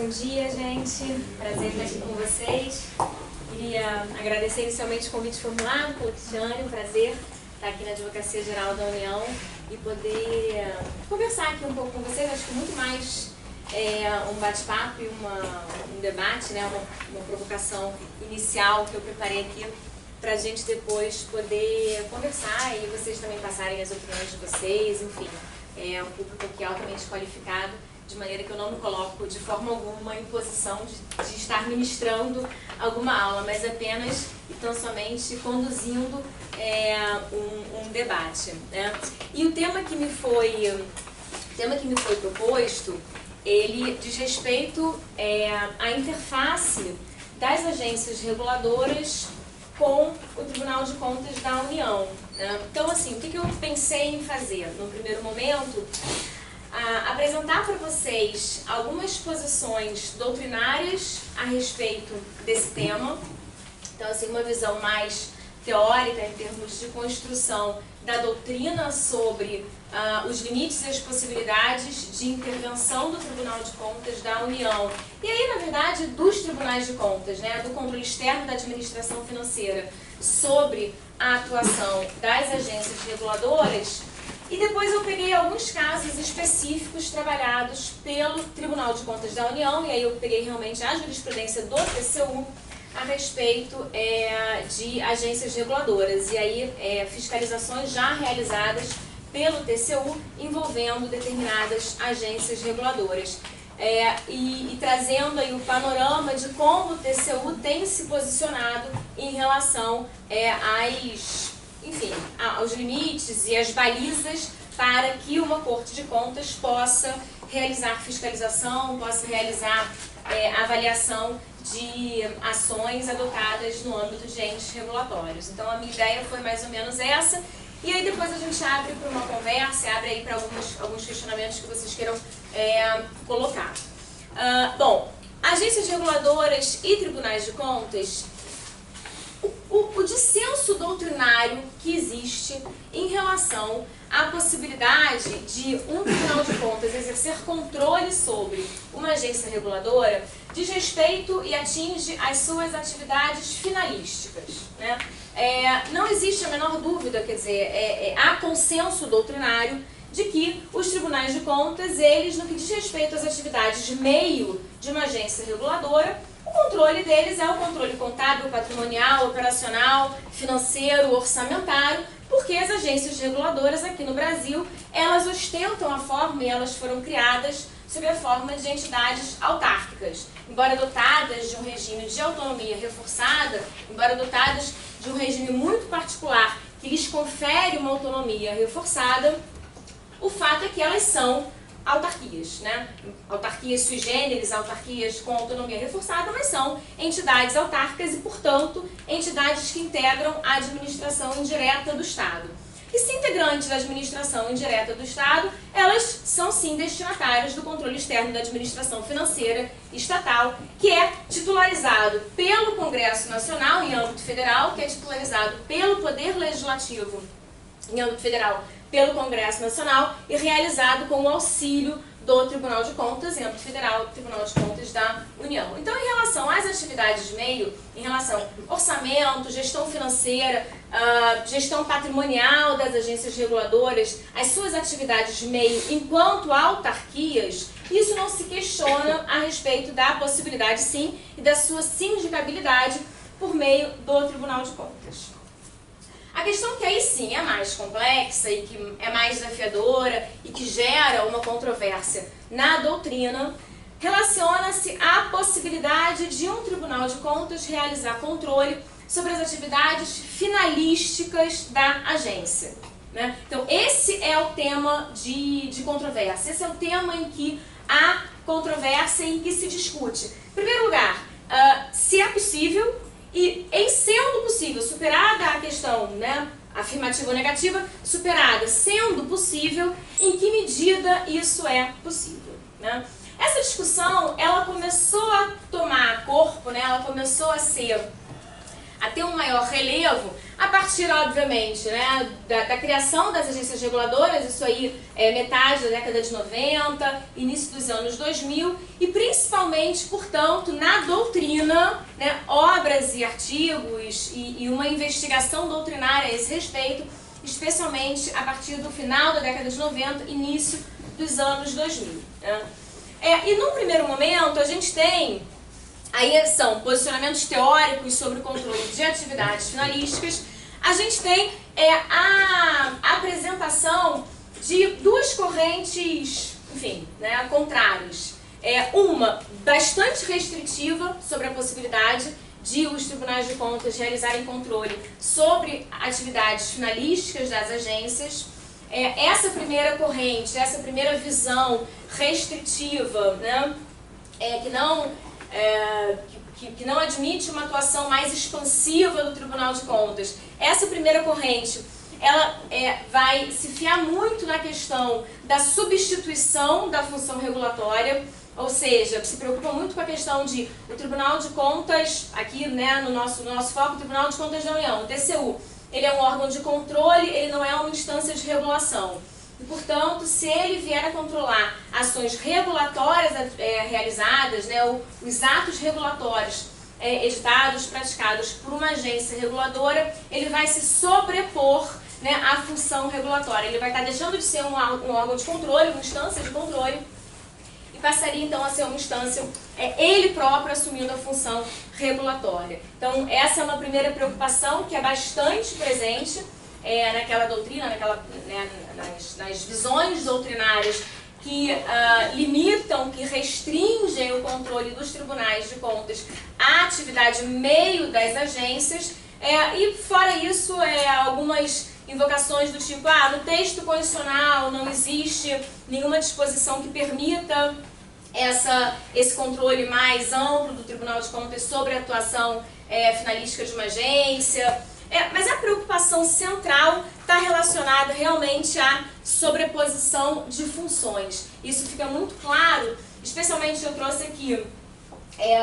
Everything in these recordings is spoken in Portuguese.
Bom dia, gente. Prazer estar aqui com vocês. Queria agradecer inicialmente o convite formulado pelo Cristiane. Um prazer estar aqui na Advocacia Geral da União e poder conversar aqui um pouco com vocês. Acho que muito mais um bate-papo e um debate, né? Uma provocação inicial que eu preparei aqui para a gente depois poder conversar e vocês também passarem as opiniões de vocês, enfim. É um público aqui altamente qualificado, de maneira que eu não me coloco de forma alguma em posição de estar ministrando alguma aula, mas apenas e tão somente conduzindo um debate, né? E o tema que me foi proposto, ele diz respeito à interface das agências reguladoras com o Tribunal de Contas da União, né? Então, assim, o que eu pensei em fazer? No primeiro momento, apresentar para vocês algumas posições doutrinárias a respeito desse tema. Então, assim, uma visão mais teórica em termos de construção da doutrina sobre os limites e as possibilidades de intervenção do Tribunal de Contas da União. E aí, na verdade, dos tribunais de contas, né, do controle externo da administração financeira sobre a atuação das agências reguladoras. E depois eu peguei alguns casos específicos trabalhados pelo Tribunal de Contas da União, e aí eu peguei realmente a jurisprudência do TCU a respeito de agências reguladoras, e aí fiscalizações já realizadas pelo TCU envolvendo determinadas agências reguladoras. E trazendo aí o panorama de como o TCU tem se posicionado em relação aos limites e às balizas para que uma Corte de Contas possa realizar fiscalização, possa realizar avaliação de ações adotadas no âmbito de entes regulatórios. Então, a minha ideia foi mais ou menos essa, e aí depois a gente abre para uma conversa, abre aí para alguns questionamentos que vocês queiram colocar. Bom, agências reguladoras e tribunais de contas, o dissenso doutrinário que existe em relação à possibilidade de um Tribunal de Contas exercer controle sobre uma agência reguladora diz respeito e atinge as suas atividades finalísticas, né? Não existe a menor dúvida, quer dizer, há consenso doutrinário de que os tribunais de contas, eles, no que diz respeito às atividades de meio de uma agência reguladora, o controle deles é o controle contábil, patrimonial, operacional, financeiro, orçamentário, porque as agências reguladoras aqui no Brasil, elas ostentam a forma e elas foram criadas sob a forma de entidades autárquicas. Embora dotadas de um regime de autonomia reforçada, embora dotadas de um regime muito particular que lhes confere uma autonomia reforçada, o fato é que elas são autarquias, né? Autarquias sui generis, autarquias com autonomia reforçada, mas são entidades autárquicas e, portanto, entidades que integram a administração indireta do Estado. E se integrantes da administração indireta do Estado, elas são sim destinatárias do controle externo da administração financeira estatal, que é titularizado pelo Congresso Nacional em âmbito federal, que é titularizado pelo Poder Legislativo em âmbito federal pelo Congresso Nacional e realizado com o auxílio do Tribunal de Contas, em âmbito federal, Tribunal de Contas da União. Então, em relação às atividades de meio, em relação ao orçamento, gestão financeira, gestão patrimonial das agências reguladoras, as suas atividades de meio enquanto autarquias, isso não se questiona a respeito da possibilidade, sim, e da sua sindicabilidade por meio do Tribunal de Contas. A questão que aí sim é mais complexa e que é mais desafiadora e que gera uma controvérsia na doutrina, relaciona-se à possibilidade de um Tribunal de Contas realizar controle sobre as atividades finalísticas da agência, né? Então, esse é o tema de controvérsia, esse é o tema em que há controvérsia e em que se discute. Em primeiro lugar, se é possível. E, em sendo possível, superada a questão, né, afirmativa ou negativa, superada, sendo possível, em que medida isso é possível, né? Essa discussão, ela começou a tomar corpo, né, ela começou a ter um maior relevo a partir, obviamente, né, da criação das agências reguladoras, isso aí é metade da década de 90, início dos anos 2000, e principalmente, portanto, na doutrina, né, obras e artigos e uma investigação doutrinária a esse respeito, especialmente a partir do final da década de 90, início dos anos 2000. Né? E num primeiro momento a gente tem, aí são posicionamentos teóricos sobre o controle de atividades finalísticas, a gente tem a apresentação de duas correntes, enfim, né, contrárias. Uma bastante restritiva sobre a possibilidade de os tribunais de contas realizarem controle sobre atividades finalísticas das agências. Essa primeira corrente, essa primeira visão restritiva, né, que não admite uma atuação mais expansiva do Tribunal de Contas, essa primeira corrente, ela vai se fiar muito na questão da substituição da função regulatória, ou seja, se preocupa muito com a questão de o Tribunal de Contas, aqui, né, no nosso foco, o Tribunal de Contas da União, o TCU, ele é um órgão de controle, ele não é uma instância de regulação. E, portanto, se ele vier a controlar ações regulatórias realizadas, né, os atos regulatórios editados, praticados por uma agência reguladora, ele vai se sobrepor, né, à função regulatória. Ele vai estar deixando de ser um órgão de controle, uma instância de controle, e passaria então a ser uma instância, ele próprio assumindo a função regulatória. Então, essa é uma primeira preocupação que é bastante presente naquela doutrina, nas visões doutrinárias que limitam, que restringem o controle dos tribunais de contas à atividade meio das agências. E fora isso, algumas invocações do tipo, no texto constitucional não existe nenhuma disposição que permita esse controle mais amplo do Tribunal de Contas sobre a atuação finalística de uma agência. Mas a preocupação central está relacionada realmente à sobreposição de funções. Isso fica muito claro, especialmente eu trouxe aqui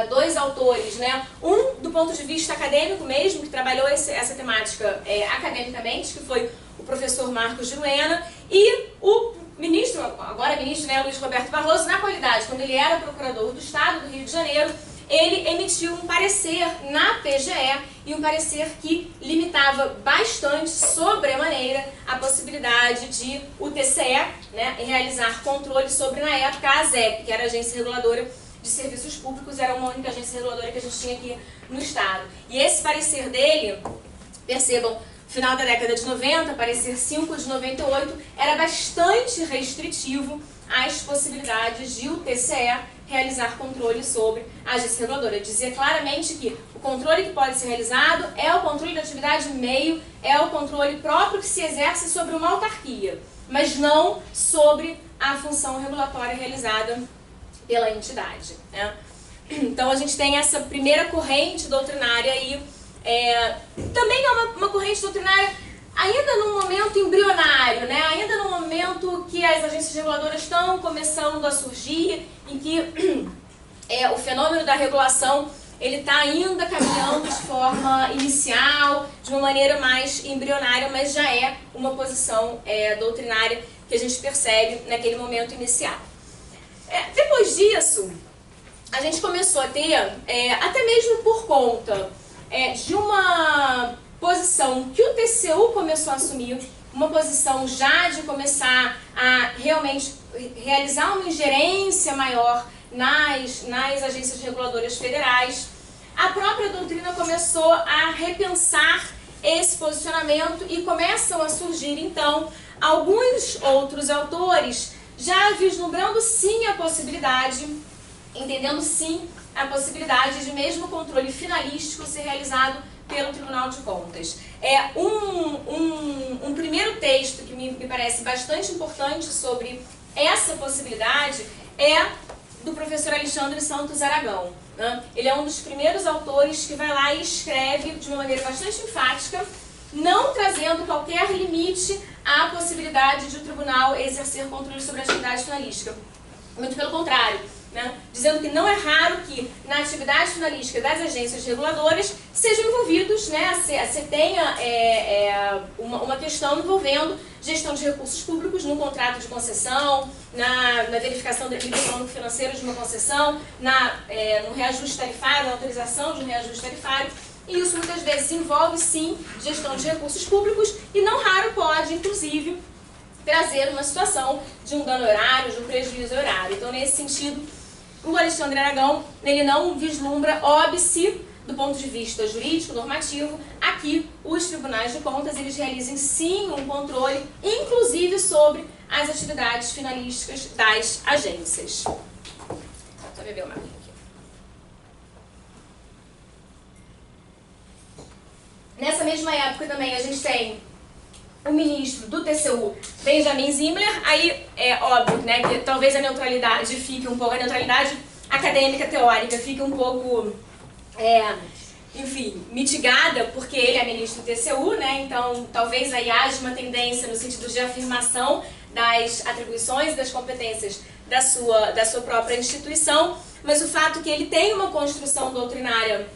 dois autores, né? Um do ponto de vista acadêmico mesmo, que trabalhou essa temática academicamente, que foi o professor Marcos Giruena, e o ministro, agora ministro, né, Luiz Roberto Barroso, na qualidade, quando ele era procurador do Estado do Rio de Janeiro, ele emitiu um parecer na PGE, e um parecer que limitava bastante, sobremaneira, a possibilidade de o TCE, né, realizar controle sobre, na época, a ASEP, que era a Agência Reguladora de Serviços Públicos, era uma única agência reguladora que a gente tinha aqui no Estado. E esse parecer dele, percebam, final da década de 90, parecer 5 de 98, era bastante restritivo às possibilidades de o TCE realizar controle sobre a agência reguladora. Dizia claramente que o controle que pode ser realizado é o controle da atividade meio, é o controle próprio que se exerce sobre uma autarquia, mas não sobre a função regulatória realizada pela entidade. Né? Então a gente tem essa primeira corrente doutrinária aí, também é uma corrente doutrinária ainda num momento embrionário, né? Ainda num momento que as agências reguladoras estão começando a surgir, em que o fenômeno da regulação ele está ainda caminhando de forma inicial, de uma maneira mais embrionária, mas já é uma posição doutrinária que a gente percebe naquele momento inicial. Depois disso, a gente começou a ter, até mesmo por conta de uma posição que o TCU começou a assumir, uma posição já de começar a realmente realizar uma ingerência maior nas agências reguladoras federais, a própria doutrina começou a repensar esse posicionamento e começam a surgir, então, alguns outros autores já vislumbrando sim a possibilidade, entendendo sim a possibilidade de mesmo controle finalístico ser realizado pelo Tribunal de Contas. Um primeiro texto que me parece bastante importante sobre essa possibilidade é do professor Alexandre Santos Aragão. Né? Ele é um dos primeiros autores que vai lá e escreve de uma maneira bastante enfática, não trazendo qualquer limite à possibilidade de o tribunal exercer controle sobre a atividade finalística. Muito pelo contrário, né, dizendo que não é raro que na atividade finalística das agências reguladoras sejam envolvidos, né, você tenha uma questão envolvendo gestão de recursos públicos no contrato de concessão, na verificação do equilíbrio econômico-financeiro de uma concessão, no reajuste tarifário, na autorização de um reajuste tarifário. E isso muitas vezes envolve, sim, gestão de recursos públicos e não raro pode, inclusive, trazer uma situação de um dano horário, de um prejuízo horário. Então, nesse sentido, o Alexandre Aragão, ele não vislumbra óbice do ponto de vista jurídico, normativo. Aqui, os tribunais de contas, eles realizem, sim, um controle, inclusive sobre as atividades finalísticas das agências. Só beber uma água aqui. Nessa mesma época também a gente tem o ministro do TCU, Benjamin Zimler. Aí é óbvio, né, que talvez a neutralidade fique um pouco, a neutralidade acadêmica teórica fique um pouco, enfim, mitigada, porque ele é ministro do TCU, né, então talvez aí haja uma tendência no sentido de afirmação das atribuições e das competências da sua própria instituição, mas o fato que ele tem uma construção doutrinária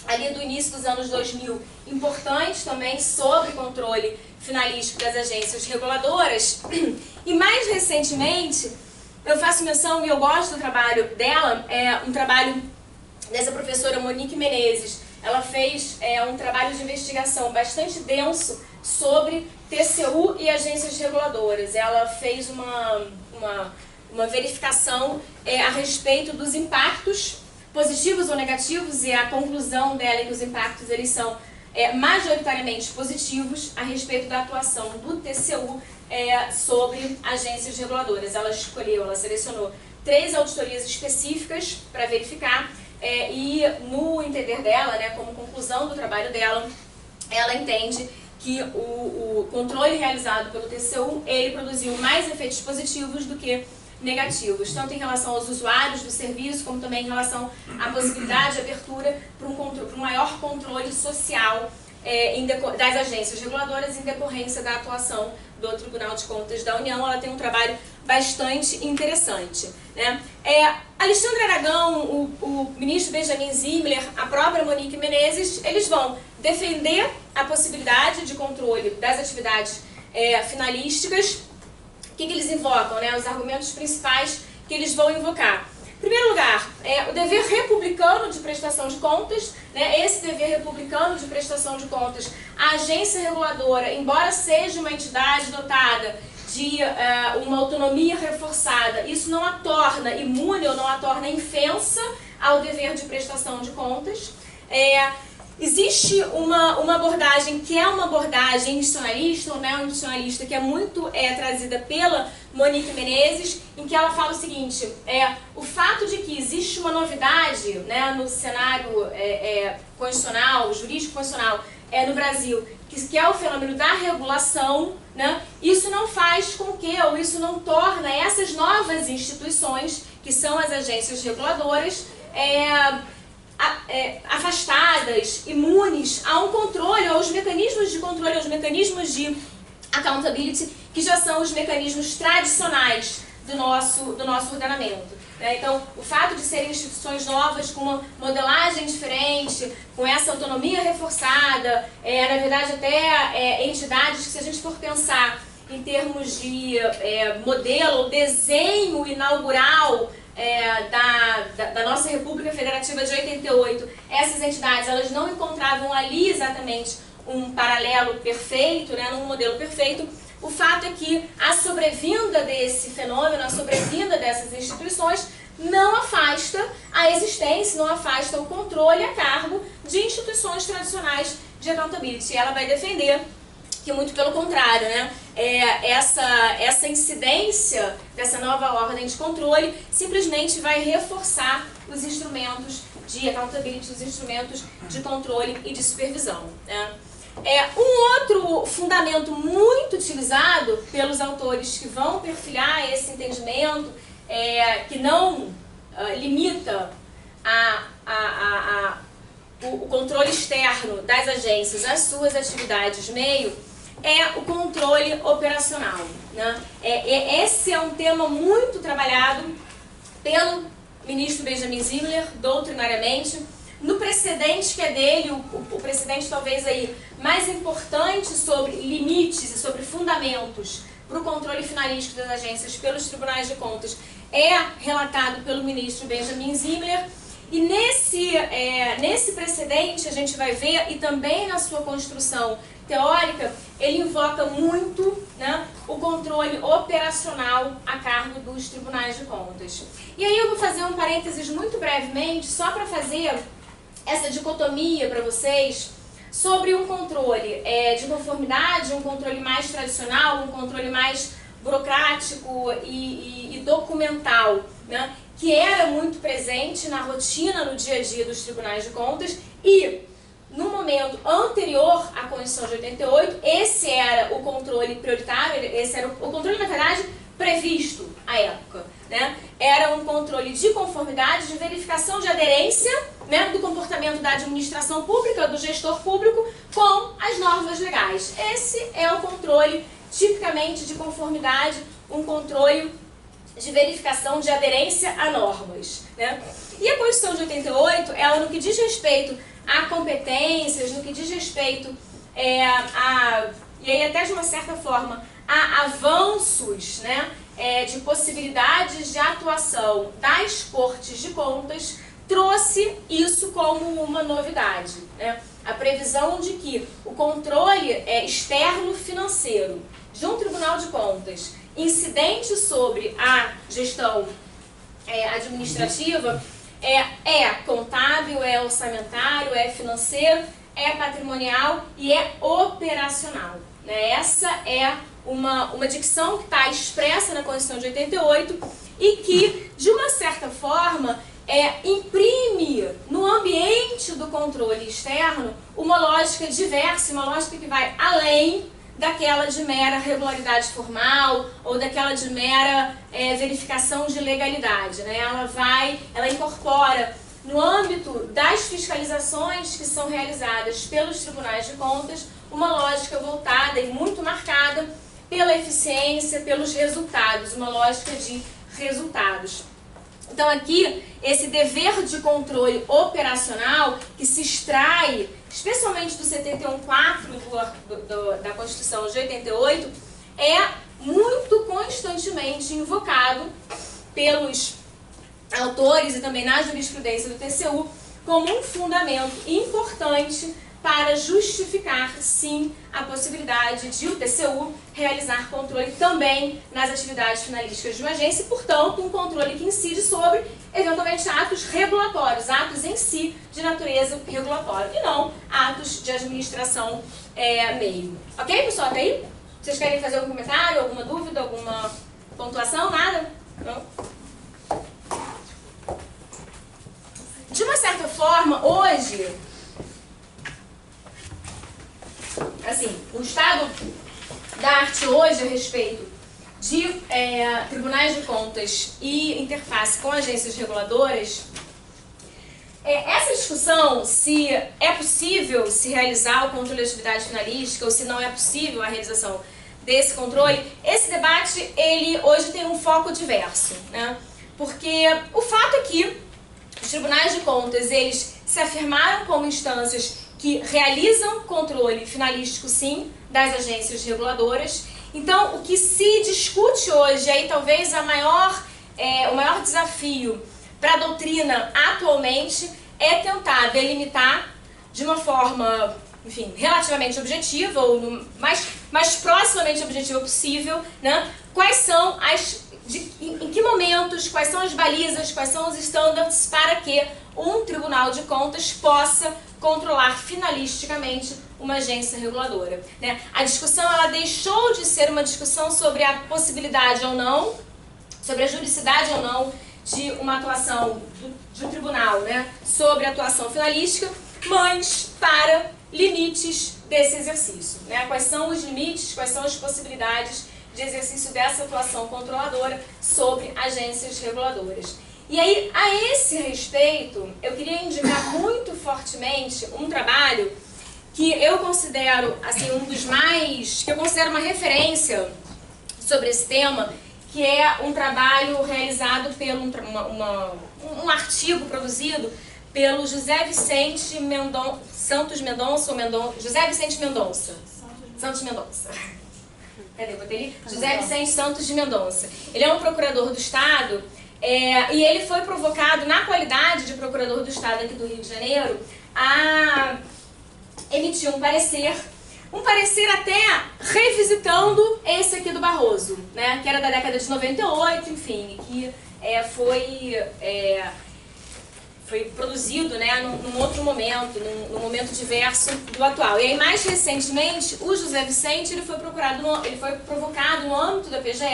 ali do início dos anos 2000, importante também sobre controle finalístico das agências reguladoras. E mais recentemente, eu faço menção, e eu gosto do trabalho dela, um trabalho dessa professora Monique Menezes. Ela fez um trabalho de investigação bastante denso sobre TCU e agências reguladoras. Ela fez uma verificação a respeito dos impactos positivos ou negativos, e a conclusão dela é que os impactos eles são majoritariamente positivos a respeito da atuação do TCU sobre agências reguladoras. Ela selecionou 3 auditorias específicas para verificar, e no entender dela, né, como conclusão do trabalho dela, ela entende que o controle realizado pelo TCU, ele produziu mais efeitos positivos do que negativos, tanto em relação aos usuários do serviço, como também em relação à possibilidade de abertura para um maior controle social das agências reguladoras em decorrência da atuação do Tribunal de Contas da União. Ela tem um trabalho bastante interessante, né? Alexandre Aragão, o ministro Benjamin Zimler, a própria Monique Menezes, eles vão defender a possibilidade de controle das atividades finalísticas. O que eles invocam, né? Os argumentos principais que eles vão invocar. Em primeiro lugar, o dever republicano de prestação de contas, né? Esse dever republicano de prestação de contas, a agência reguladora, embora seja uma entidade dotada de uma autonomia reforçada, isso não a torna imune ou não a torna infensa ao dever de prestação de contas. Existe uma abordagem que é uma abordagem institucionalista, ou neo-institucionalista, que é muito trazida pela Monique Menezes, em que ela fala o seguinte: o fato de que existe uma novidade, né, no cenário constitucional, jurídico constitucional no Brasil, que é o fenômeno da regulação, né, isso não faz com que, ou isso não torna essas novas instituições, que são as agências reguladoras, afastadas, imunes a um controle, aos mecanismos de controle, aos mecanismos de accountability, que já são os mecanismos tradicionais do nosso ordenamento. Então, o fato de serem instituições novas, com uma modelagem diferente, com essa autonomia reforçada, na verdade até entidades que, se a gente for pensar em termos de modelo ou desenho inaugural da nossa República Federativa de 88, essas entidades elas não encontravam ali exatamente um paralelo perfeito, né, num modelo perfeito. O fato é que a sobrevinda desse fenômeno, a sobrevinda dessas instituições, não afasta a existência, não afasta o controle a cargo de instituições tradicionais de accountability. E ela vai defender que, muito pelo contrário, né, essa incidência dessa nova ordem de controle simplesmente vai reforçar os instrumentos de accountability, os instrumentos de controle e de supervisão, né. Um outro fundamento muito utilizado pelos autores que vão perfilhar esse entendimento, que não limita o controle externo das agências às suas atividades meio, é o controle operacional, né? Esse é um tema muito trabalhado pelo ministro Benjamin Zimler, doutrinariamente. No precedente que é dele, o precedente talvez aí mais importante sobre limites e sobre fundamentos para o controle finalístico das agências pelos tribunais de contas é relatado pelo ministro Benjamin Zimler. E nesse precedente a gente vai ver, e também na sua construção teórica, ele invoca muito, né, o controle operacional a cargo dos tribunais de contas. E aí eu vou fazer um parênteses muito brevemente, só para fazer essa dicotomia para vocês sobre um controle de conformidade, um controle mais tradicional, um controle mais burocrático e documental, né, que era muito presente na rotina, no dia a dia dos tribunais de contas, e no momento anterior à Constituição de 88, esse era o controle prioritário, esse era o controle, na verdade, previsto à época, né? Era um controle de conformidade, de verificação de aderência, né, do comportamento da administração pública, do gestor público, com as normas legais. Esse é o controle tipicamente de conformidade, um controle de verificação de aderência a normas, né? E a Constituição de 88, ela no que diz respeito a competências, no que diz respeito e aí até de uma certa forma, a avanços, né, de possibilidades de atuação das Cortes de Contas, trouxe isso como uma novidade, né? A previsão de que o controle externo financeiro de um Tribunal de Contas incidente sobre a gestão administrativa é contábil, é orçamentário, é financeiro, é patrimonial e é operacional, né? Essa é uma dicção que está expressa na Constituição de 88 e que, de uma certa forma, imprime no ambiente do controle externo uma lógica diversa, uma lógica que vai além daquela de mera regularidade formal ou daquela de mera verificação de legalidade, né? Ela incorpora no âmbito das fiscalizações que são realizadas pelos tribunais de contas uma lógica voltada e muito marcada pela eficiência, pelos resultados, uma lógica de resultados. Então aqui, esse dever de controle operacional que se extrai, especialmente do 71.4 da Constituição de 88, é muito constantemente invocado pelos autores e também na jurisprudência do TCU como um fundamento importante para justificar, sim, a possibilidade de o TCU realizar controle também nas atividades finalísticas de uma agência e, portanto, um controle que incide sobre, eventualmente, atos regulatórios, atos em si de natureza regulatória, e não atos de administração meio. Ok, pessoal? Até aí? Vocês querem fazer algum comentário, alguma dúvida, alguma pontuação? Nada? Não? De uma certa forma, hoje, assim, o estado da arte hoje a respeito de tribunais de contas e interface com agências reguladoras, essa discussão, se é possível se realizar o controle de atividade finalística ou se não é possível a realização desse controle, esse debate, ele hoje tem um foco diverso, né? Porque o fato é que os tribunais de contas, eles se afirmaram como instâncias que realizam controle finalístico, sim, das agências reguladoras. Então, o que se discute hoje, aí talvez o maior desafio para a doutrina atualmente é tentar delimitar de uma forma, enfim, relativamente objetiva, ou mais proximamente objetiva possível, né, quais são em que momentos, quais são as balizas, quais são os standards para que um tribunal de contas possa controlar finalisticamente uma agência reguladora, né? A discussão, ela deixou de ser uma discussão sobre a possibilidade ou não, sobre a juridicidade ou não de uma atuação de um tribunal, né, sobre a atuação finalística, mas para limites desse exercício, né? Quais são os limites, quais são as possibilidades de exercício dessa atuação controladora sobre agências reguladoras. E aí, a esse respeito, eu queria indicar muito fortemente um trabalho que eu considero, assim, um dos mais, que eu considero uma referência sobre esse tema, que é um trabalho realizado pelo um artigo produzido pelo José Vicente Santos Mendonça, José Vicente Mendonça. Santos Mendonça. Cadê? Botei ali? José Vicente Santos de Mendonça. Ele é um procurador do Estado e ele foi provocado, na qualidade de procurador do Estado aqui do Rio de Janeiro, a emitir um parecer até revisitando esse aqui do Barroso, né, que era da década de 98, enfim, que foi produzido, né, num outro momento, num momento diverso do atual. E aí, mais recentemente, o José Vicente ele foi provocado no âmbito da PGE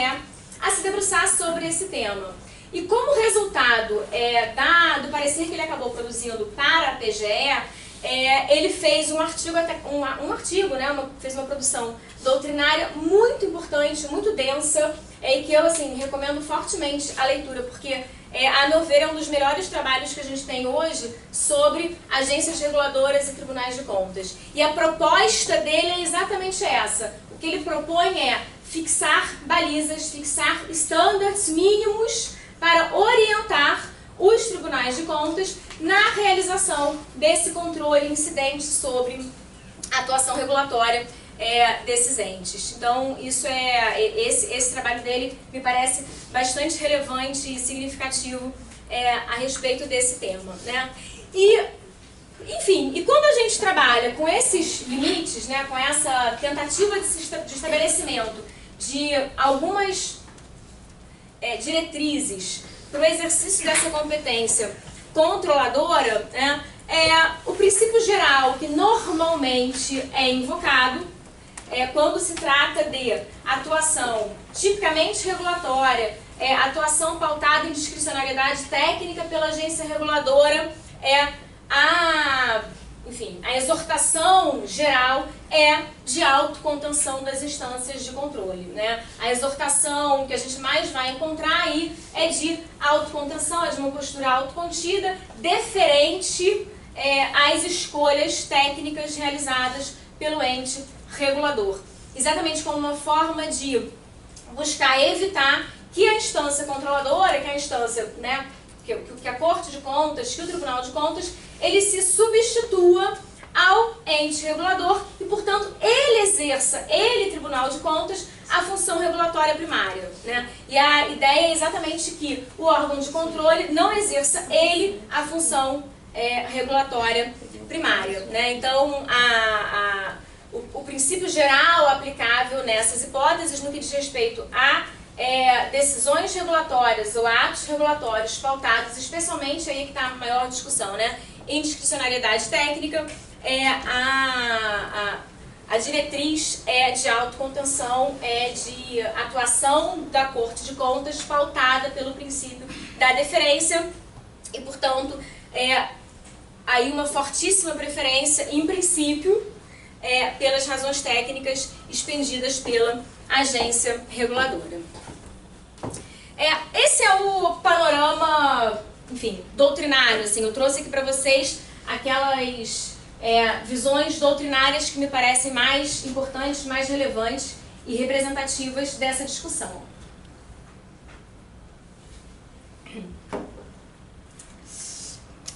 a se debruçar sobre esse tema. E como resultado do parecer que ele acabou produzindo para a PGE, ele fez um artigo, fez uma produção doutrinária muito importante, muito densa, e que eu recomendo fortemente a leitura, porque, a meu ver, é um dos melhores trabalhos que a gente tem hoje sobre agências reguladoras e tribunais de contas. E a proposta dele é exatamente essa. O que ele propõe é fixar balizas, fixar standards mínimos para orientar os tribunais de contas na realização desse controle incidente sobre a atuação regulatória desses entes. Então, esse trabalho dele me parece bastante relevante e significativo a respeito desse tema, né? E, enfim, e quando a gente trabalha com esses limites, né, com essa tentativa de estabelecimento de algumas diretrizes para o exercício dessa competência controladora, né, o princípio geral que normalmente é invocado quando se trata de atuação tipicamente regulatória, atuação pautada em discricionariedade técnica pela agência reguladora, a exortação geral de autocontenção das instâncias de controle, né? A exortação que a gente mais vai encontrar aí é de autocontenção, é de uma postura autocontida, deferente às escolhas técnicas realizadas pelo ente regulador. Exatamente como uma forma de buscar evitar que a instância controladora, que a instância, né, que a Corte de Contas, que o Tribunal de Contas, ele se substitua ao ente regulador e, portanto, ele, Tribunal de Contas, a função regulatória primária, né? E a ideia é exatamente que o órgão de controle não exerça ele a função regulatória primária, né? Então, o princípio geral aplicável nessas hipóteses, no que diz respeito a decisões regulatórias ou atos regulatórios pautados, especialmente aí que está a maior discussão, né, em discricionariedade técnica, a diretriz de autocontenção, de atuação da Corte de Contas pautada pelo princípio da deferência e, portanto, aí uma fortíssima preferência, em princípio, pelas razões técnicas expendidas pela agência reguladora. Esse é o panorama, enfim, doutrinário. Assim, eu trouxe aqui para vocês aquelas visões doutrinárias que me parecem mais importantes, mais relevantes e representativas dessa discussão.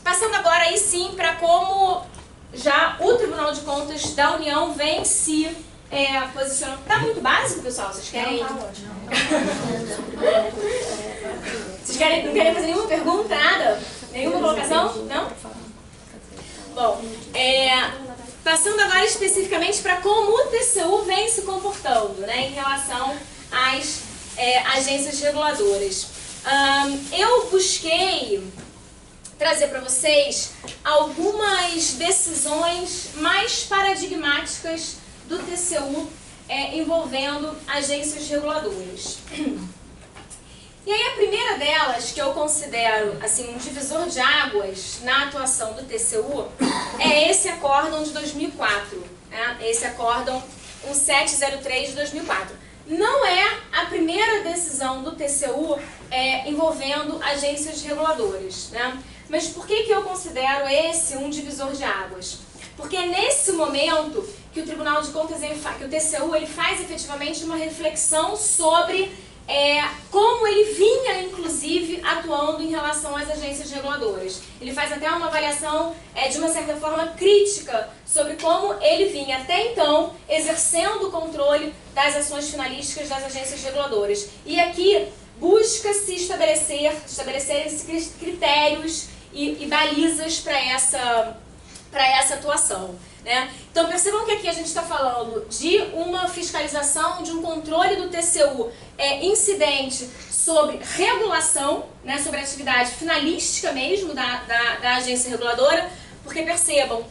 Passando agora aí sim para como já o Tribunal de Contas da União vem se posicionando. Tá muito básico, pessoal? Vocês querem? Vocês não querem fazer nenhuma pergunta, nada? Nenhuma colocação? Não? Bom, passando agora especificamente para como o TCU vem se comportando, né, em relação às agências reguladoras. Eu busquei trazer para vocês algumas decisões mais paradigmáticas do TCU envolvendo agências reguladoras. E aí a primeira delas, que eu considero assim, um divisor de águas na atuação do TCU, é esse acórdão de 2004, né? Esse acórdão 1703 de 2004. Não é a primeira decisão do TCU envolvendo agências reguladoras, né? Mas por que eu considero esse um divisor de águas? Porque é nesse momento que o Tribunal de Contas, que o TCU, ele faz efetivamente uma reflexão sobre como ele vinha, inclusive, atuando em relação às agências reguladoras. Ele faz até uma avaliação, de uma certa forma, crítica sobre como ele vinha, até então, exercendo o controle das ações finalísticas das agências reguladoras. E aqui busca-se estabelecer critérios e balizas para essa atuação. Né? Então percebam que aqui a gente está falando de uma fiscalização, de um controle do TCU incidente sobre regulação, né, sobre a atividade finalística mesmo da agência reguladora, porque percebam,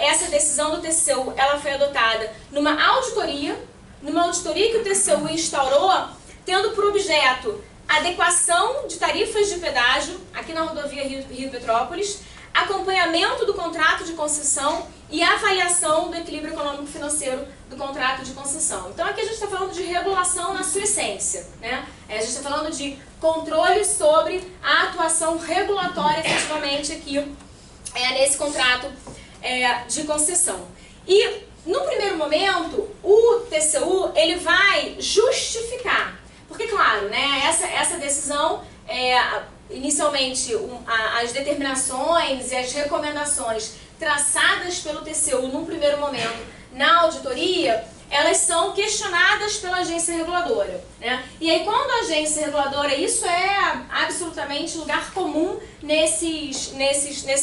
essa decisão do TCU ela foi adotada numa auditoria que o TCU instaurou, tendo por objeto adequação de tarifas de pedágio aqui na rodovia Rio-Petrópolis, acompanhamento do contrato de concessão e avaliação do equilíbrio econômico-financeiro do contrato de concessão. Então aqui a gente está falando de regulação na sua essência, né? A gente está falando de controle sobre a atuação regulatória efetivamente aqui nesse contrato de concessão. E no primeiro momento o TCU ele vai justificar, porque claro, né, essa decisão inicialmente, as determinações e as recomendações traçadas pelo TCU num primeiro momento na auditoria, elas são questionadas pela agência reguladora. Né? E aí quando a agência reguladora, isso é absolutamente lugar comum nesses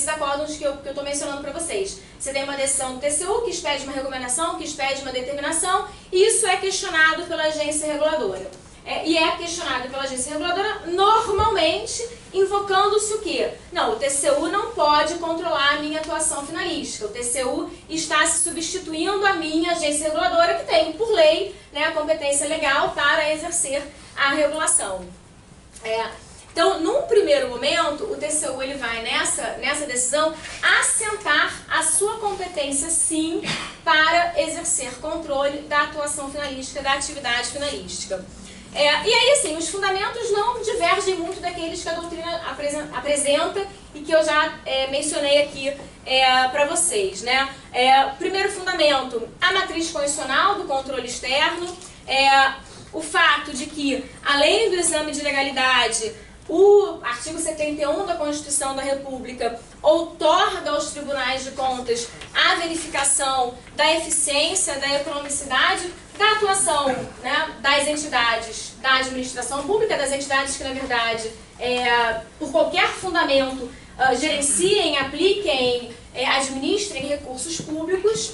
acordos que eu estou mencionando para vocês. Você tem uma decisão do TCU que expede uma recomendação, que expede uma determinação, e isso é questionado pela agência reguladora. E é questionado pela agência reguladora normalmente invocando-se o quê? Não, o TCU não pode controlar a minha atuação finalística. O TCU está se substituindo a minha agência reguladora que tem, por lei, né, a competência legal para exercer a regulação. Então, num primeiro momento, o TCU ele vai nessa decisão assentar a sua competência, sim, para exercer controle da atuação finalística, da atividade finalística. E aí, assim, os fundamentos não divergem muito daqueles que a doutrina apresenta e que eu já mencionei aqui para vocês, né? Primeiro fundamento, a matriz condicional do controle externo, o fato de que, além do exame de legalidade, o artigo 71 da Constituição da República outorga aos tribunais de contas a verificação da eficiência, da economicidade da atuação, né, das entidades da administração pública, das entidades que, na verdade, por qualquer fundamento, gerenciem, apliquem, administrem recursos públicos.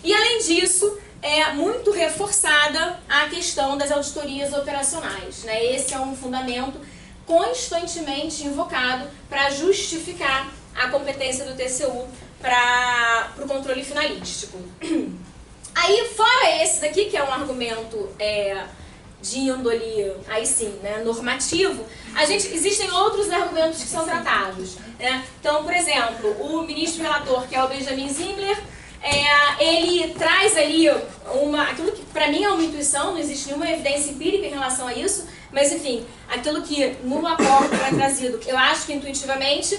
E, além disso, é muito reforçada a questão das auditorias operacionais. Né? Esse é um fundamento constantemente invocado para justificar a competência do TCU para o controle finalístico. Aí, fora esse daqui, que é um argumento de índole, aí sim, né, normativo, existem outros argumentos que são tratados. Né? Então, por exemplo, o ministro relator, que é o Benjamin Zimler, ele traz ali aquilo que para mim é uma intuição, não existe nenhuma evidência empírica em relação a isso, mas enfim, aquilo que no acordo é trazido, eu acho que intuitivamente,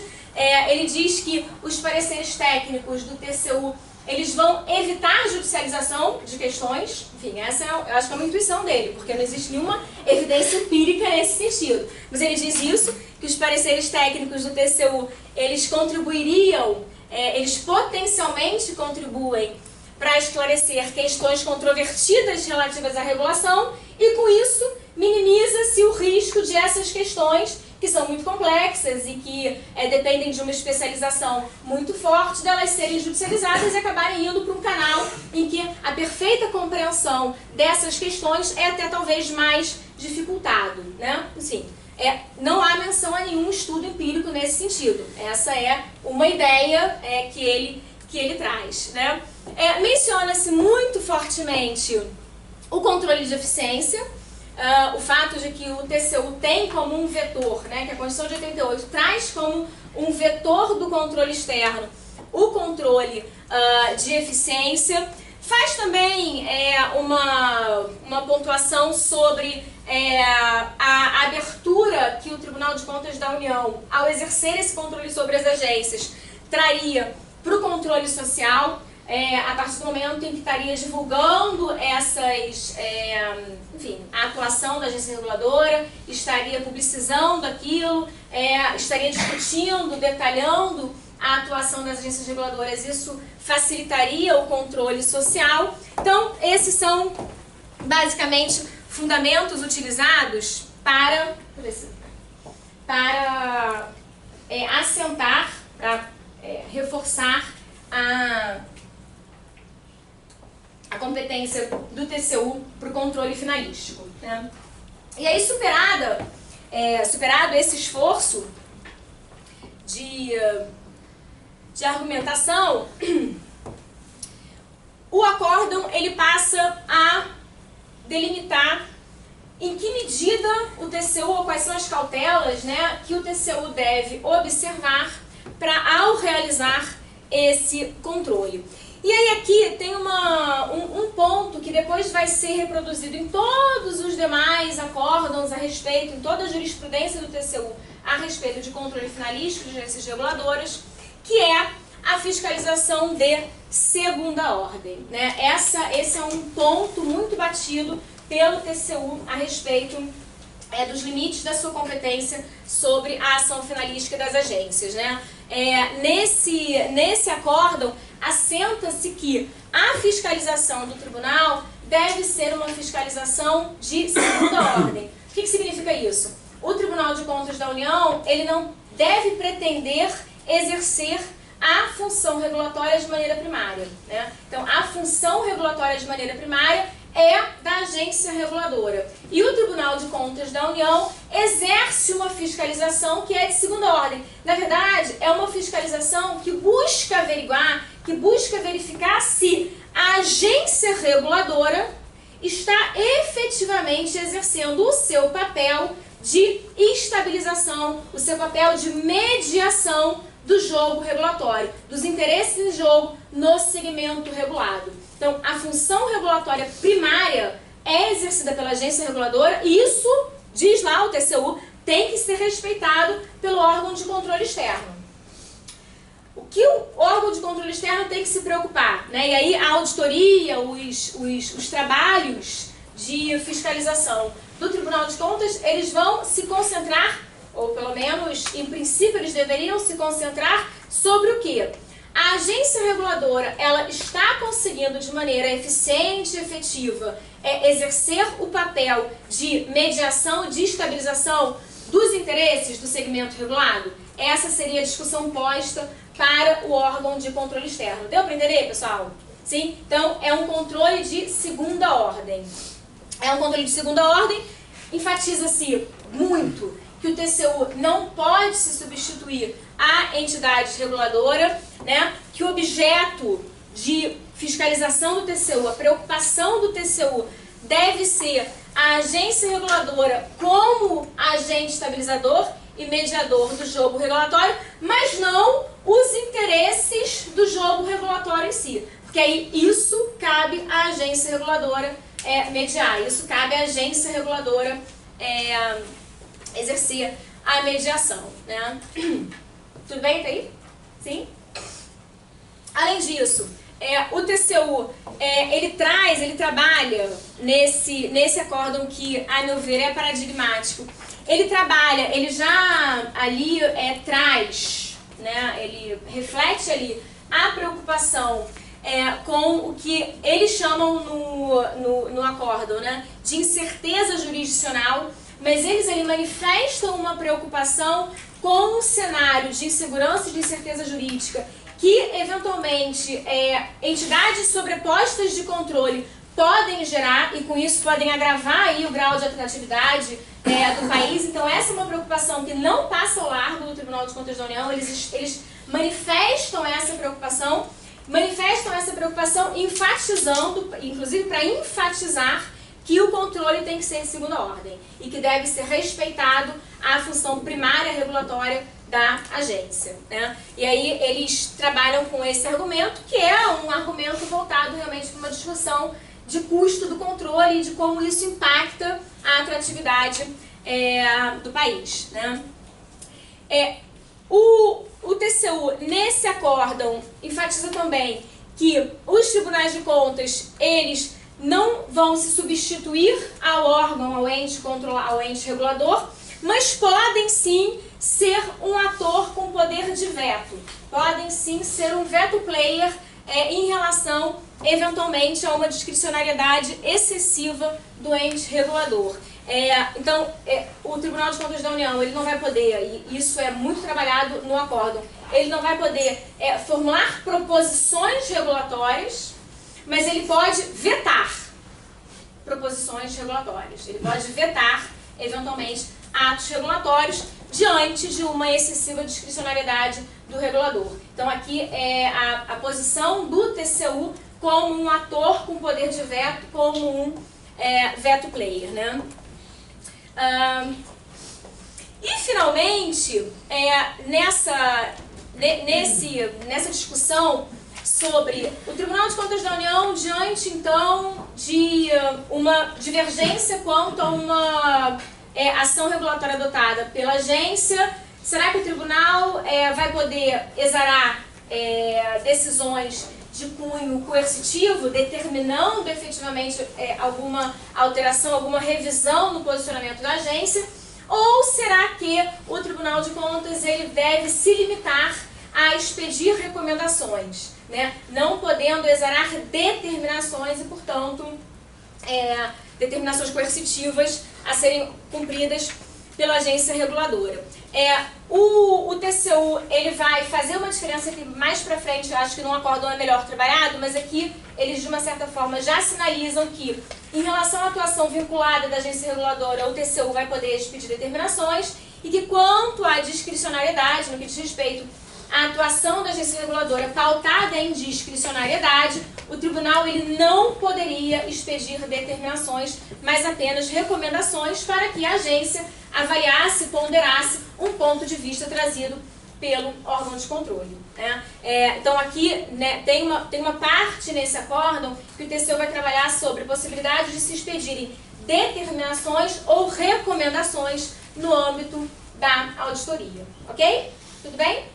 ele diz que os pareceres técnicos do TCU, eles vão evitar judicialização de questões, enfim, essa eu acho que é uma intuição dele, porque não existe nenhuma evidência empírica nesse sentido. Mas ele diz isso, que os pareceres técnicos do TCU, eles contribuiriam, eles potencialmente contribuem para esclarecer questões controvertidas relativas à regulação e, com isso, minimiza-se o risco de essas questões, que são muito complexas e que dependem de uma especialização muito forte, delas serem judicializadas e acabarem indo para um canal em que a perfeita compreensão dessas questões é até talvez mais dificultado, né? Assim, não há menção a nenhum estudo empírico nesse sentido. Essa é uma ideia que ele traz, né? Menciona-se muito fortemente o controle de eficiência, o fato de que o TCU tem como um vetor, né, que a Constituição de 88 traz como um vetor do controle externo o controle de eficiência. Faz também uma pontuação sobre a abertura que o Tribunal de Contas da União, ao exercer esse controle sobre as agências, traria para o controle social. a partir do momento em que estaria divulgando essas, enfim, a atuação da agência reguladora, estaria publicizando aquilo, estaria discutindo, detalhando a atuação das agências reguladoras. Isso facilitaria o controle social. Então, esses são basicamente fundamentos utilizados para assentar, para reforçar a competência do TCU para o controle finalístico, né? E aí, superado esse esforço de argumentação, o acórdão ele passa a delimitar em que medida o TCU, ou quais são as cautelas, né, que o TCU deve observar ao realizar esse controle. E aí aqui tem um ponto que depois vai ser reproduzido em todos os demais acórdãos a respeito, em toda a jurisprudência do TCU a respeito de controle finalístico de agências reguladoras, que é a fiscalização de segunda ordem, né? Esse é um ponto muito batido pelo TCU a respeito dos limites da sua competência sobre a ação finalística das agências, né? Nesse acórdão, assenta-se que a fiscalização do tribunal deve ser uma fiscalização de segunda ordem. O que significa isso? O Tribunal de Contas da União, ele não deve pretender exercer a função regulatória de maneira primária, né? Então, a função regulatória de maneira primária é da agência reguladora. E o Tribunal de Contas da União exerce uma fiscalização que é de segunda ordem. Na verdade, é uma fiscalização que busca averiguar, que busca verificar se a agência reguladora está efetivamente exercendo o seu papel de estabilização, o seu papel de mediação do jogo regulatório, dos interesses em jogo no segmento regulado. Então, a função regulatória primária é exercida pela agência reguladora e isso, diz lá o TCU, tem que ser respeitado pelo órgão de controle externo. O que o órgão de controle externo tem que se preocupar, né? E aí a auditoria, os trabalhos de fiscalização do Tribunal de Contas, eles vão se concentrar, ou pelo menos, em princípio, eles deveriam se concentrar sobre o quê? A agência reguladora, ela está conseguindo de maneira eficiente e efetiva exercer o papel de mediação, de estabilização dos interesses do segmento regulado? Essa seria a discussão posta para o órgão de controle externo. Deu para entender, pessoal? Sim? Então, é um controle de segunda ordem. É um controle de segunda ordem, enfatiza-se muito que o TCU não pode se substituir à entidade reguladora, né? Que o objeto de fiscalização do TCU, a preocupação do TCU deve ser a agência reguladora como agente estabilizador e mediador do jogo regulatório, mas não os interesses do jogo regulatório em si. Porque aí isso cabe à agência reguladora mediar, isso cabe à agência reguladora exercer a mediação, né? Tudo bem até aí? Sim? Além disso, o TCU, ele trabalha nesse acórdão que, a meu ver, é paradigmático. Ele já ali traz, né, ele reflete ali a preocupação com o que eles chamam no acórdão, né, de incerteza jurisdicional, mas eles manifestam uma preocupação com um cenário de insegurança e de incerteza jurídica que, eventualmente, entidades sobrepostas de controle podem gerar e, com isso, podem agravar aí o grau de atratividade do país. Então, essa é uma preocupação que não passa ao largo do Tribunal de Contas da União. Eles manifestam essa preocupação enfatizando, inclusive para enfatizar, que o controle tem que ser de segunda ordem e que deve ser respeitado a função primária regulatória da agência, né? E aí eles trabalham com esse argumento, que é um argumento voltado realmente para uma discussão de custo do controle e de como isso impacta a atratividade do país, né? O TCU, nesse acórdão, enfatiza também que os tribunais de contas, eles não vão se substituir ao órgão, ao ente regulador, mas podem sim ser um ator com poder de veto. Podem sim ser um veto player em relação, eventualmente, a uma discricionariedade excessiva do ente regulador. Então, o Tribunal de Contas da União, ele não vai poder, e isso é muito trabalhado no acórdão, ele não vai poder formular proposições regulatórias, mas ele pode vetar proposições regulatórias. Ele pode vetar, eventualmente, atos regulatórios diante de uma excessiva discricionariedade do regulador. Então, aqui é a posição do TCU como um ator com poder de veto, como um veto player, né? E, finalmente, nessa discussão sobre o Tribunal de Contas da União diante, então, de uma divergência quanto a uma ação regulatória adotada pela agência, será que o tribunal vai poder exarar decisões de cunho coercitivo, determinando efetivamente alguma alteração, alguma revisão no posicionamento da agência? Ou será que o Tribunal de Contas ele deve se limitar a expedir recomendações, né? Não podendo exarar determinações e, portanto, determinações coercitivas a serem cumpridas pela agência reguladora. O TCU ele vai fazer uma diferença que mais pra frente eu acho que no acórdão é melhor trabalhado, mas aqui eles de uma certa forma já sinalizam que em relação à atuação vinculada da agência reguladora, o TCU vai poder expedir determinações e que quanto à discricionariedade, no que diz respeito à atuação da agência reguladora pautada em discricionariedade, o tribunal ele não poderia expedir determinações, mas apenas recomendações para que a agência avaliasse, ponderasse um ponto de vista trazido pelo órgão de controle, né? Então aqui, né, tem uma parte nesse acórdão que o TCU vai trabalhar sobre a possibilidade de se expedirem determinações ou recomendações no âmbito da auditoria, ok? Tudo bem?